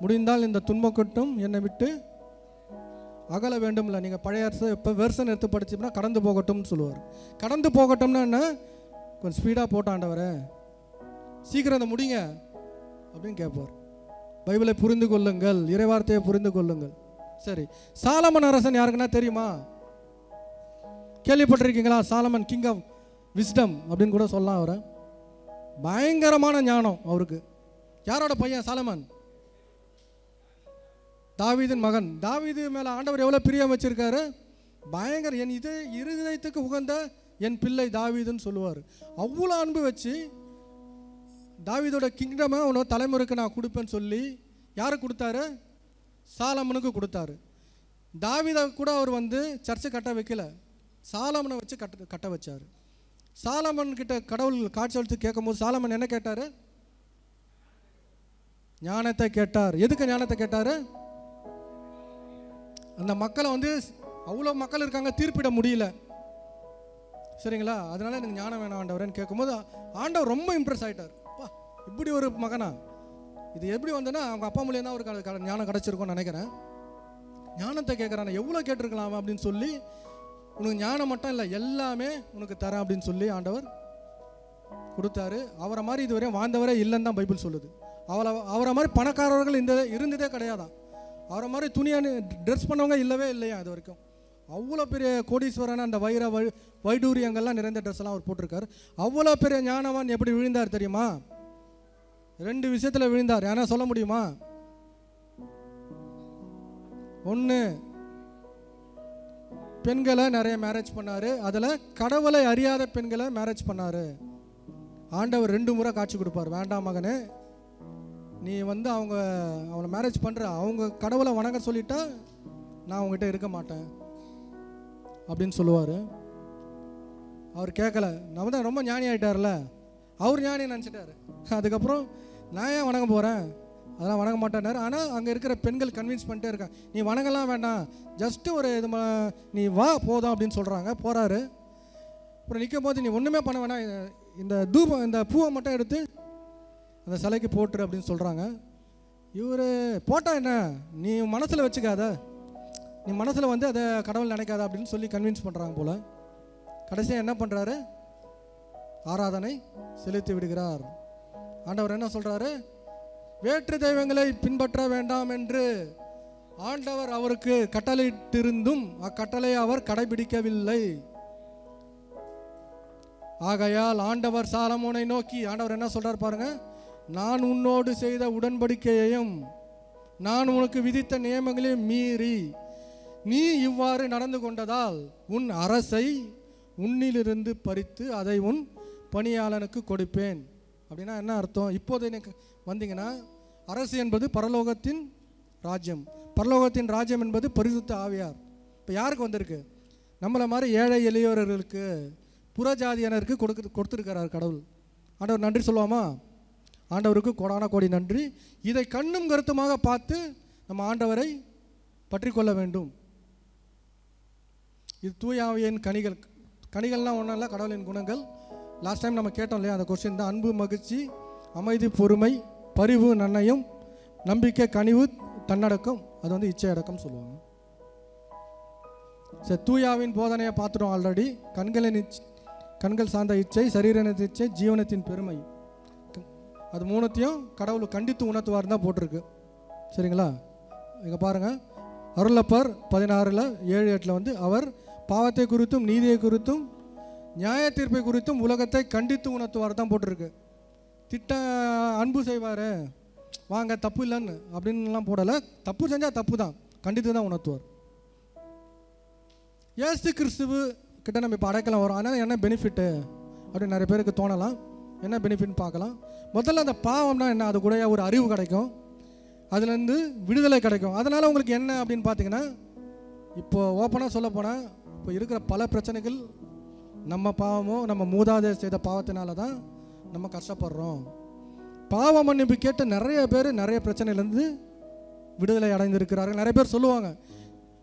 Speaker 1: முடிந்தால் இந்த துன்பக்கட்டும் என்னை விட்டு அகல வேண்டும். இல்லை, நீங்கள் பழைய இப்போ வெர்சன் எடுத்து படிச்சோம்னா கடந்து போகட்டும்னு சொல்லுவார். கடந்து போகட்டும்னா என்ன? கொஞ்சம் ஸ்பீடாக போட்டாண்டவரை, சீக்கிரம் அதை முடிங்க அப்படின்னு கேட்பார். பைபிளை புரிந்து கொள்ளுங்கள், இறைவார்த்தையை புரிந்து கொள்ளுங்கள். சரி, சாலமன் அரசன் யாருக்குன்னா தெரியுமா? கேள்விப்பட்டிருக்கீங்களா? சாலமன் கிங் ஆஃப் விஸ்டம் அப்படின்னு கூட சொல்லலாம். அவரை பயங்கரமான ஞானம் அவருக்கு. யாரோட பையன் சாலமன்? தாவீதின் மகன். தாவீது மேலே ஆண்டவர் எவ்வளோ பிரியம் வச்சிருக்காரு, பயங்கர. என் இருதயத்துக்கு உகந்த என் பிள்ளை தாவீதுன்னு சொல்லுவார். அவ்வளோ அன்பு வச்சு தாவீதோட கிங்டமை அவனோட தலைமுறைக்கு நான் கொடுப்பேன்னு சொல்லி யாருக்கு கொடுத்தாரு? சாலமனுக்கு கொடுத்தாரு. தாவீதை கூட அவர் சர்ச்சை கட்ட வைக்கல, சாலமனை வச்சு கட்ட வச்சார். சாலமன் கிட்ட கடவுள் காட்சி அளித்து கேட்கும்போது சாலமன் என்ன கேட்டார்? ஞானத்தை கேட்டார். எதுக்கு ஞானத்தை கேட்டார்? அந்த மக்களை அவ்வளோ மக்கள் இருக்காங்க, தீர்ப்பிட முடியல. சரிங்களா? அதனால எனக்கு ஞானம் வேணும் ஆண்டவரேன்னு கேட்கும்போது ஆண்டவர் ரொம்ப இம்ப்ரெஸ் ஆகிட்டார். இப்படி ஒரு மகனா, இது எப்படி வந்தேன்னா அவங்க அப்பா மூலியம் தான் ஒரு ஞானம் கிடச்சிருக்கோன்னு நினைக்கிறேன். ஞானத்தை கேட்குறான், எவ்வளோ கேட்டிருக்கலாம் அப்படின்னு சொல்லி, உனக்கு ஞானம் மட்டும் இல்லை எல்லாமே உனக்கு தரேன் அப்படின்னு சொல்லி ஆண்டவர் கொடுத்தாரு. அவரை மாதிரி இதுவரையும் வாழ்ந்தவரே இல்லைன்னு தான் பைபிள் சொல்லுது. அவரை மாதிரி பணக்காரர்கள் இருந்ததே கிடையாதான். அவரை மாதிரி துணியான ட்ரெஸ் பண்ணவங்க இல்லவே இல்லையா அது வரைக்கும். அவ்வளோ பெரிய கோடீஸ்வரன், அந்த வைடூரியங்கள்லாம் நிறைந்த ட்ரெஸ்லாம் அவர் போட்டிருக்காரு. அவ்வளோ பெரிய ஞானவான் எப்படி விழுந்தார் தெரியுமா? 2 விஷயத்தில் விழுந்தார். ஏன்னா சொல்ல முடியுமா? ஒன்று, பெண்களை நிறைய மேரேஜ் பண்ணார். அதில் கடவுளை அறியாத பெண்களை மேரேஜ் பண்ணார். ஆண்டவர் 2 முறை காட்சி கொடுப்பார். வேண்டாம் மகனே, நீ வந்து அவங்கள மேரேஜ் பண்ணுற, அவங்க கடவுளை வணங்க சொல்லிட்டா நான் அவங்ககிட்ட இருக்க மாட்டேன் அப்படின்னு சொல்லுவார். அவர் கேட்கல. நம்ம தான் ரொம்ப ஞானி ஆகிட்டார்ல, அவர் ஞானி நினச்சிட்டாரு. அதுக்கப்புறம் நான் ஏன் வணங்க போகிறேன், அதெல்லாம் வணங்க மாட்டேன்னாரு. ஆனால் அங்கே இருக்கிற பெண்கள் கன்வின்ஸ் பண்ணிட்டே இருக்காங்க, நீ வணங்கலாம் வேண்டாம், ஜஸ்ட்டு ஒரு இது நீ வா போதும் அப்படின்னு சொல்கிறாங்க. போகிறாரு. அப்புறம் நிற்கும் போது, நீ ஒன்றுமே பண்ண வேணாம், இந்த பூவை மட்டும் எடுத்து அந்த சிலைக்கு போட்டுரு அப்படின்னு சொல்கிறாங்க. இவர் போட்டா என்ன, நீ மனசில் வச்சுக்காத, நீ மனசில் வந்து அதை கடவுள் நினைக்காத அப்படின்னு சொல்லி கன்வின்ஸ் பண்ணுறாங்க போல். கடைசியாக என்ன பண்ணுறாரு, ஆராதனை செலுத்தி விடுகிறார். ஆண்டவர் என்ன சொல்கிறாரு, வேற்று தெய்வங்களை பின்பற்ற வேண்டாம் என்று ஆண்டவர் அவருக்கு கட்டளையிட்டிருந்தும் அக்கட்டளையை அவர் கடைபிடிக்கவில்லை. ஆகையால் ஆண்டவர் சாலமோனை நோக்கி, ஆண்டவர் என்ன சொல்றார் பாருங்க, நான் உன்னோடு செய்த உடன்படிக்கையையும் நான் உனக்கு விதித்த நியமங்களையும் மீறி நீ இவ்வாறு நடந்து கொண்டதால் உன் அரசை உன்னிலிருந்து பறித்து அதை உன் பணியாளனுக்கு கொடுப்பேன். அப்படின்னா என்ன அர்த்தம்? இப்போது எனக்கு வந்தீங்கன்னா, அரசு என்பது பரலோகத்தின் ராஜ்யம், பரலோகத்தின் ராஜ்யம் என்பது பரிசுத்த ஆவியார். இப்போ யாருக்கு வந்திருக்கு? நம்மளை மாதிரி ஏழை எளியவர்களுக்கு, புறஜாதியினருக்கு கொடுத்துருக்கிறார் கடவுள். ஆண்டவர் நன்றி சொல்லுவாமா? ஆண்டவருக்கு கோடான கோடி நன்றி. இதை கண்ணும் கருத்துமாக பார்த்து நம்ம ஆண்டவரை பற்றி கொள்ள வேண்டும். இது தூய ஆவியின் கனிகள். கனிகள்லாம் ஒன்றும் இல்லை, கடவுளின் குணங்கள். லாஸ்ட் டைம் நம்ம கேட்டோம் இல்லையா, அந்த கொஸ்டின் தான். அன்பு, மகிழ்ச்சி, அமைதி, பொறுமை, பரிவு, நன்னயம், நம்பிக்கை, கனிவு, தன்னடக்கம். அது வந்து இச்சை அடக்கம் சொல்லுவாங்க. சரி, தூயாவின் போதனையை பார்த்துட்டோம் ஆல்ரெடி. கண்கள் சார்ந்த இச்சை, சரீரத்தின் இச்சை, ஜீவனத்தின் பெருமை. அது மூணுத்தையும் கடவுள் கண்டித்து உணர்த்துவார் தான் போட்டிருக்கு. சரிங்களா? இங்கே பாருங்கள், அருளப்பர் 16:7-8 வந்து அவர் பாவத்தை குறித்தும் நீதியை குறித்தும் நியாய தீர்ப்பை குறித்தும் உலகத்தை கண்டித்து உணர்த்துவார் தான் போட்டிருக்கு. அன்பு செய்வார், வாங்க தப்பு இல்லைன்னு அப்படின்லாம் போடலை. தப்பு செஞ்சால் தப்பு தான், கண்டித்து தான் உணர்த்துவார். ஏசு கிறிஸ்துவு கிட்ட நம்ம இப்போ அடைக்கலாம் வரும். அதனால் என்ன பெனிஃபிட்டு அப்படின்னு நிறைய பேருக்கு தோணலாம். என்ன பெனிஃபிட்னு பார்க்கலாம். முதல்ல அந்த பாவம்னா என்ன, அது கூட ஒரு அறிவு கிடைக்கும், அதுலேருந்து விடுதலை கிடைக்கும். அதனால் உங்களுக்கு என்ன அப்படின்னு பார்த்தீங்கன்னா, இப்போது ஓப்பனாக சொல்ல போனால், இப்போ இருக்கிற பல பிரச்சனைகள் நம்ம பாவமோ நம்ம மூதாதையர் செய்த பாவத்தினால தான் நம்ம கஷ்டப்படுறோம். பாவ மன்னிப்பு கேட்ட நிறைய பேர் நிறைய பிரச்சனையிலேருந்து விடுதலை அடைந்திருக்கிறார்கள். நிறைய பேர் சொல்லுவாங்க,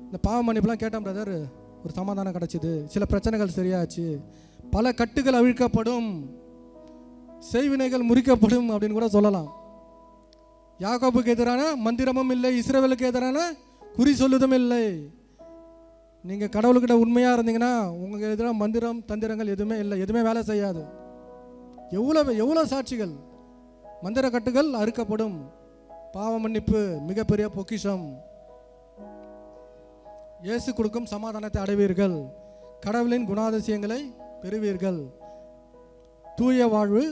Speaker 1: இந்த பாவ மன்னிப்புலாம் கேட்டேன் பிரதர், ஒரு சமாதானம் கிடச்சிது, சில பிரச்சனைகள் சரியாச்சு, பல கட்டுகள் அவிழ்க்கப்படும், செய்வினைகள் முறிக்கப்படும் அப்படின்னு கூட சொல்லலாம். யாக்கோபுக்கு எதிரான மந்திரமும் இல்லை, இஸ்ரவேலுக்கு எதிரான குறி சொல்லுதும் இல்லை. நீங்கள் கடவுள்கிட்ட உண்மையாக இருந்தீங்கன்னா உங்களுக்கு எதிராக மந்திரம் தந்திரங்கள் எதுவுமே இல்லை, எதுவுமே வேலை செய்யாது. எவ்வளோ சாட்சிகள். மந்திர கட்டுகள் அறுக்கப்படும், பாவ மன்னிப்பு மிகப்பெரிய பொக்கிஷம், இயேசு கொடுக்கும் சமாதானத்தை அடைவீர்கள், கடவுளின் குணாதிசயங்களை பெறுவீர்கள், தூய வாழ்வு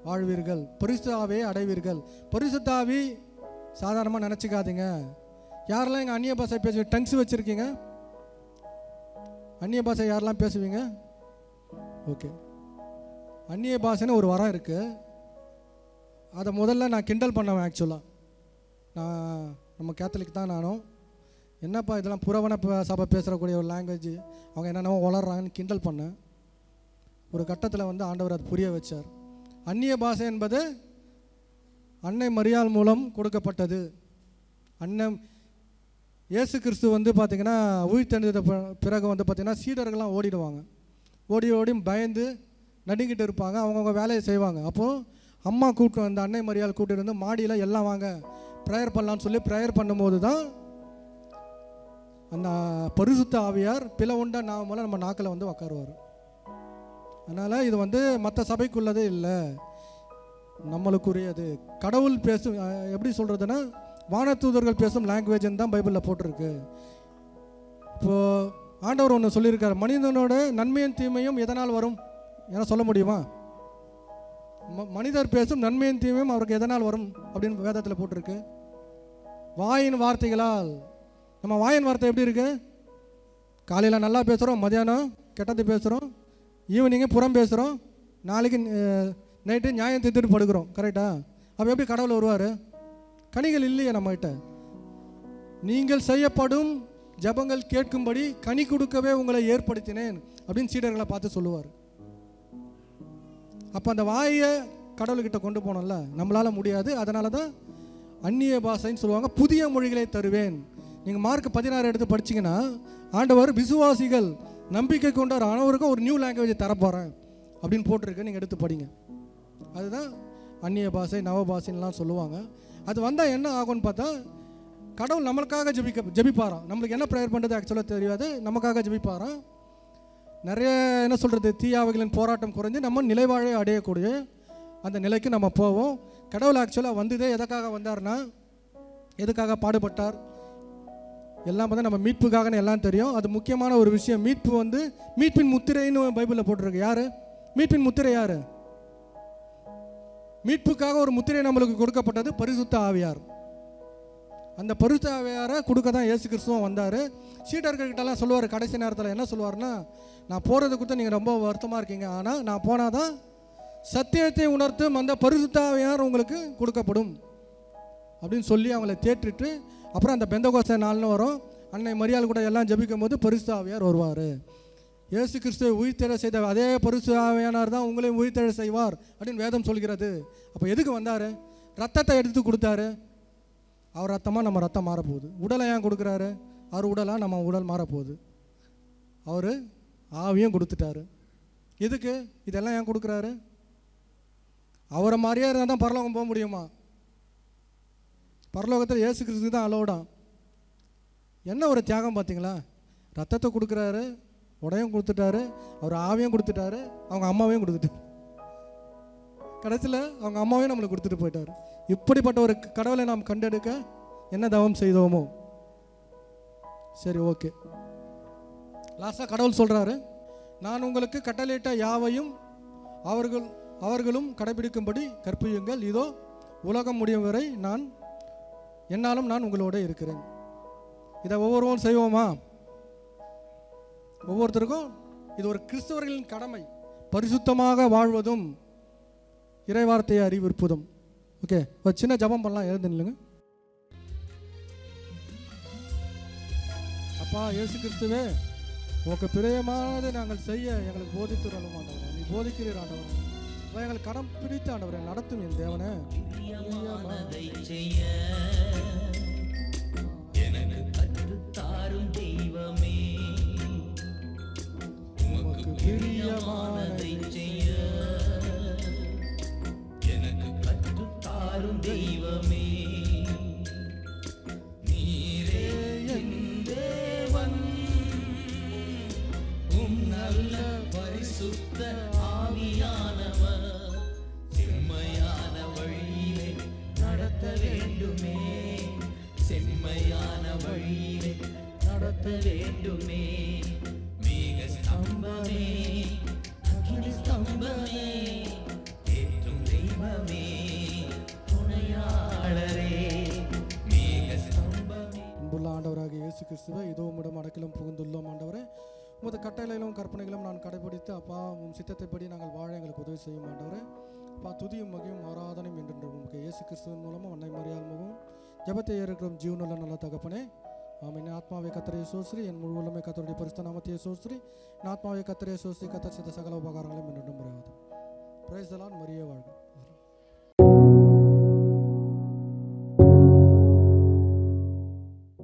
Speaker 1: வாழ்வீர்கள், பரிசுத்த ஆவியை அடைவீர்கள். பரிசுத்த ஆவி சாதாரணமாக நினச்சிக்காதீங்க. யாரெல்லாம் எங்கள் அந்நிய பாஷை பேசுவீங்க, டங்ஸ் வச்சுருக்கீங்க? அந்நிய பாஷை யாரெல்லாம் பேசுவீங்க? ஓகே, அந்நிய பாஷைன்னு ஒரு வரம் இருக்குது. அதை முதல்ல நான் கிண்டல் பண்ணுவேன். ஆக்சுவலாக நம்ம கேத்தலிக் தான் நானும். என்னப்பா இதெல்லாம் புறவன சபை பேசுகிறக்கூடிய ஒரு லாங்குவேஜ், அவங்க என்னென்னவோ வளர்றாங்கன்னு கிண்டல் பண்ணேன். ஒரு கட்டத்தில் வந்து ஆண்டவர் அது புரிய வச்சார். அந்நிய பாஷை என்பது அன்னை மரியாள் மூலம் கொடுக்கப்பட்டது. இயேசு கிறிஸ்து வந்து பார்த்திங்கன்னா உயிர்த்தெழுந்த பிறகு வந்து பார்த்திங்கன்னா சீடர்கள்லாம் ஓடிடுவாங்க. ஓடி பயந்து நடுங்கிட்டு இருப்பாங்க, அவங்கவுங்க வேலையை செய்வாங்க. அப்போது அம்மா கூப்பிட்டு வந்து அன்னை மரியாள் கூப்பிட்டு வந்து மாடியில் எல்லாம் வாங்க ப்ரேயர் பண்ணலான்னு சொல்லி ப்ரேயர் பண்ணும்போது தான் அந்த பரிசுத்த ஆவியார் பிளவுண்ட நாம நம்ம நாக்கில் வந்து உட்காருவார். அதனால் இது வந்து மற்ற சபைக்குள்ளதே இல்லை, நம்மளுக்குரியது. கடவுள் எப்படி சொல்கிறதுன்னா, வானதூதர்கள் பேசும் லாங்குவேஜ்னு தான் பைபிளில் போட்டிருக்கு. இப்போது ஆண்டவர் ஒன்று சொல்லியிருக்கார், மனிதனோட நன்மையும் தீமையும் எதனால் வரும் என சொல்ல முடியுமா? மனிதர் பேசும் நன்மையும் தீமையும் அவருக்கு எதனால் வரும் அப்படின்னு வேதத்தில் போட்டிருக்கு. வாயின் வார்த்தைகளால். நம்ம வாயின் வார்த்தை எப்படி இருக்கு? காலையில் நல்லா பேசுகிறோம், மதியானம் கெட்டது பேசுகிறோம், ஈவினிங்கு புறம் பேசுகிறோம், நாளைக்கு நைட்டு நியாயம் தீர்த்துட்டு படுக்கிறோம். கரெக்டா? அப்போ எப்படி கடவுள் வருவார்? கனிகள் இல்லையே நம்மகிட்ட. நீங்கள் செய்யப்படும் ஜபங்கள் கேட்கும்படி கனி கொடுக்கவே உங்களை ஏற்படுத்தினேன் அப்படின்னு சீடர்களை பார்த்து சொல்லுவார். அப்போ அந்த வாயை கடவுள்கிட்ட கொண்டு போனோம்ல, நம்மளால் முடியாது. அதனால தான் அந்நிய பாஷைன்னு சொல்லுவாங்க, புதிய மொழிகளை தருவேன். நீங்கள் மார்க் 16 எடுத்து படிச்சிங்கன்னா ஆண்டவர் விசுவாசிகள் நம்பிக்கை கொண்டார் ஆனவருக்கும் ஒரு நியூ லாங்குவேஜை தரப்போகிறேன் அப்படின்னு போட்டிருக்கு. நீங்கள் எடுத்து படிங்க. அதுதான் அந்நிய பாஷை, நவ பாஷைன்னெலாம் சொல்லுவாங்க. அது வந்தால் என்ன ஆகும்னு பார்த்தா, கடவுள் நம்மளுக்காக ஜெபிப்பாராம். நம்மளுக்கு என்ன ப்ரேயர் பண்ணுறது ஆக்சுவலாக தெரியாது, நமக்காக ஜெபிப்பாராம். நிறைய என்ன சொல்கிறது, தீயாவைகளின் போராட்டம் குறைஞ்சி நம்ம நிலைவாழை அடையக்கூடிய அந்த நிலைக்கு நம்ம போவோம். கடவுள் ஆக்சுவலாக வந்ததே எதுக்காக வந்தார்னா, எதுக்காக பாடுபட்டார் எல்லாம் பார்த்தா நம்ம மீட்புக்காகன்னு எல்லாம் தெரியும். அது முக்கியமான ஒரு விஷயம். மீட்பு வந்து மீட்பின் முத்திரைன்னு பைபிளில் போட்டிருக்கு. யார் மீட்பின் முத்திரை? யார்? மீட்புக்காக ஒரு முத்திரை நம்மளுக்கு கொடுக்கப்பட்டது பரிசுத்த ஆவியார். அந்த பரிசுத்த ஆவியாரை கொடுக்க தான் இயேசு கிறிஸ்துவும் வந்தார். சீடர்கள்கிட்டலாம் சொல்லுவார் கடைசி நேரத்தில். என்ன சொல்லுவார்னா, நான் போகிறது கொடுத்து நீங்கள் ரொம்ப வருத்தமாக இருக்கீங்க, ஆனால் நான் போனால் தான் சத்தியத்தை உணர்த்தும் அந்த பரிசுத்த ஆவியார் உங்களுக்கு கொடுக்கப்படும் அப்படின்னு சொல்லி அவங்கள தேற்றிட்டு, அப்புறம் அந்த பெந்தகோஸ்தே நாள்னு வரும். அன்னை மரியாள் கூட எல்லாம் ஜெபிக்கும் போது பரிசுத்த ஆவியார் வருவார். இயேசு கிறிஸ்துவை உயிர்த்தெழ செய்த அதே பரிசுத்த ஆவியானார் தான் உங்களையும் உயிர்த்தெழ செய்வார் அப்படின்னு வேதம் சொல்கிறது. அப்போ எதுக்கு வந்தார்? ரத்தத்தை எடுத்து கொடுத்தாரு. அவர் ரத்தமாக நம்ம ரத்தம் மாறப்போகுது. உடலை ஏன் கொடுக்குறாரு? அவர் உடலாக நம்ம உடல் மாறப்போகுது. அவர் ஆவியும் கொடுத்துட்டாரு. எதுக்கு இதெல்லாம் ஏன் கொடுக்குறாரு? அவரை மாதிரியே இருந்தால் தான் பரலோகம் போக முடியுமா? பரலோகத்தில் இயேசு கிறிஸ்து தான் அலோடா. என்ன ஒரு தியாகம் பார்த்தீங்களா? ரத்தத்தை கொடுக்குறாரு, உடையும் கொடுத்துட்டாரு, அவர் ஆவியும் கொடுத்துட்டாரு, அவங்க அம்மாவையும் கொடுத்துட்டாரு. கடைசியில் அவங்க அம்மாவையும் நம்மளுக்கு கொடுத்துட்டு போயிட்டார். இப்படிப்பட்ட ஒரு கடவுளை நாம் கண்டெடுக்க என்ன தவம் செய்தோமோ. சரி, ஓகே. லாஸ்ட்டாக கடவுள் சொல்கிறாரு, நான் உங்களுக்கு கட்டளையிட்ட யாவையும் அவர்களும் கடைபிடிக்கும்படி கற்பியுங்கள். இதோ உலகம் முடியும் வரை என்னாலும் நான் உங்களோட இருக்கிறேன். இதை ஒவ்வொருவரும் செய்வோமா? ஒவ்வொருத்தருக்கும் இது ஒரு கிறிஸ்தவர்களின் கடமை. பரிசுத்தமாக வாழ்வதும் இறைவார்த்தையை அறிவிற்பதும். ஓகே, ஒரு சின்ன ஜபம் பண்ணலாம். எழுந்து நில்லுங்க. அப்பா இயேசு கிறிஸ்துவே, உனக்கு பிரியமானதை நாங்கள் செய்ய எங்களுக்கு போதித்துறோம் ஆண்டவரே. நீ போதிக்கிறீர் ஆண்டவரே. எங்கள் கடம் பிடித்து ஆண்டவரை நடத்தும் என் தேவனே. உமக்கு பிரியமானதை செய்ய எனக்கு கற்றுத்தாரும் தெய்வமே. நீரே என் தேவன், உம் நல்ல பரிசுத்த ஆவியானவர் செம்மையான வழியிலே நடத்த வேண்டுமே, செம்மையான வழியிலே நடத்த வேண்டுமே. மேக ஸ்தம்பமே, அக்கினி ஸ்தம்பமே, ஏற்றும் தெய்வமே, துணையாளரே, மேக ஸ்தம்பமே. அன்புள்ள ஆண்டவராகிய இயேசு கிறிஸ்துவே, இதோ உம்மிடம் அடைக்கலம் புகுந்துள்ளோம் ஆண்டவரே. உமது கட்டளைகளும் கற்பனைகளும் நான் கடைபிடித்து அப்பா உம் சித்தத்தைப்படி நாங்கள் வாழ எங்களுக்கு உதவி செய்யும் ஆண்டவரே. அப்பா துதியும் மகியும் ஆராதனையும் என்றென்றும் உமக்கு இயேசு கிறிஸ்துவின் மூலமாக அன்னை மரியாள் மூலமும் ஜெபத்தை ஏற்கிறோம் ஜீவனுள்ள நல்ல தகப்பனே. ஆமென். ஆத்மாவை கர்த்தரை சோஸ்திரி, என் முழு உள்ளமே கர்த்தருடைய பரிசுத்த நாமத்தை சோஸ்திரி, என் ஆத்மாவை கர்த்தரை சோஸ்திரி, கர்த்தர் செய்த சகல உபகாரங்களையும் என்றென்றும் மறையாது. Praise the Lord. மரியே வாழ்க.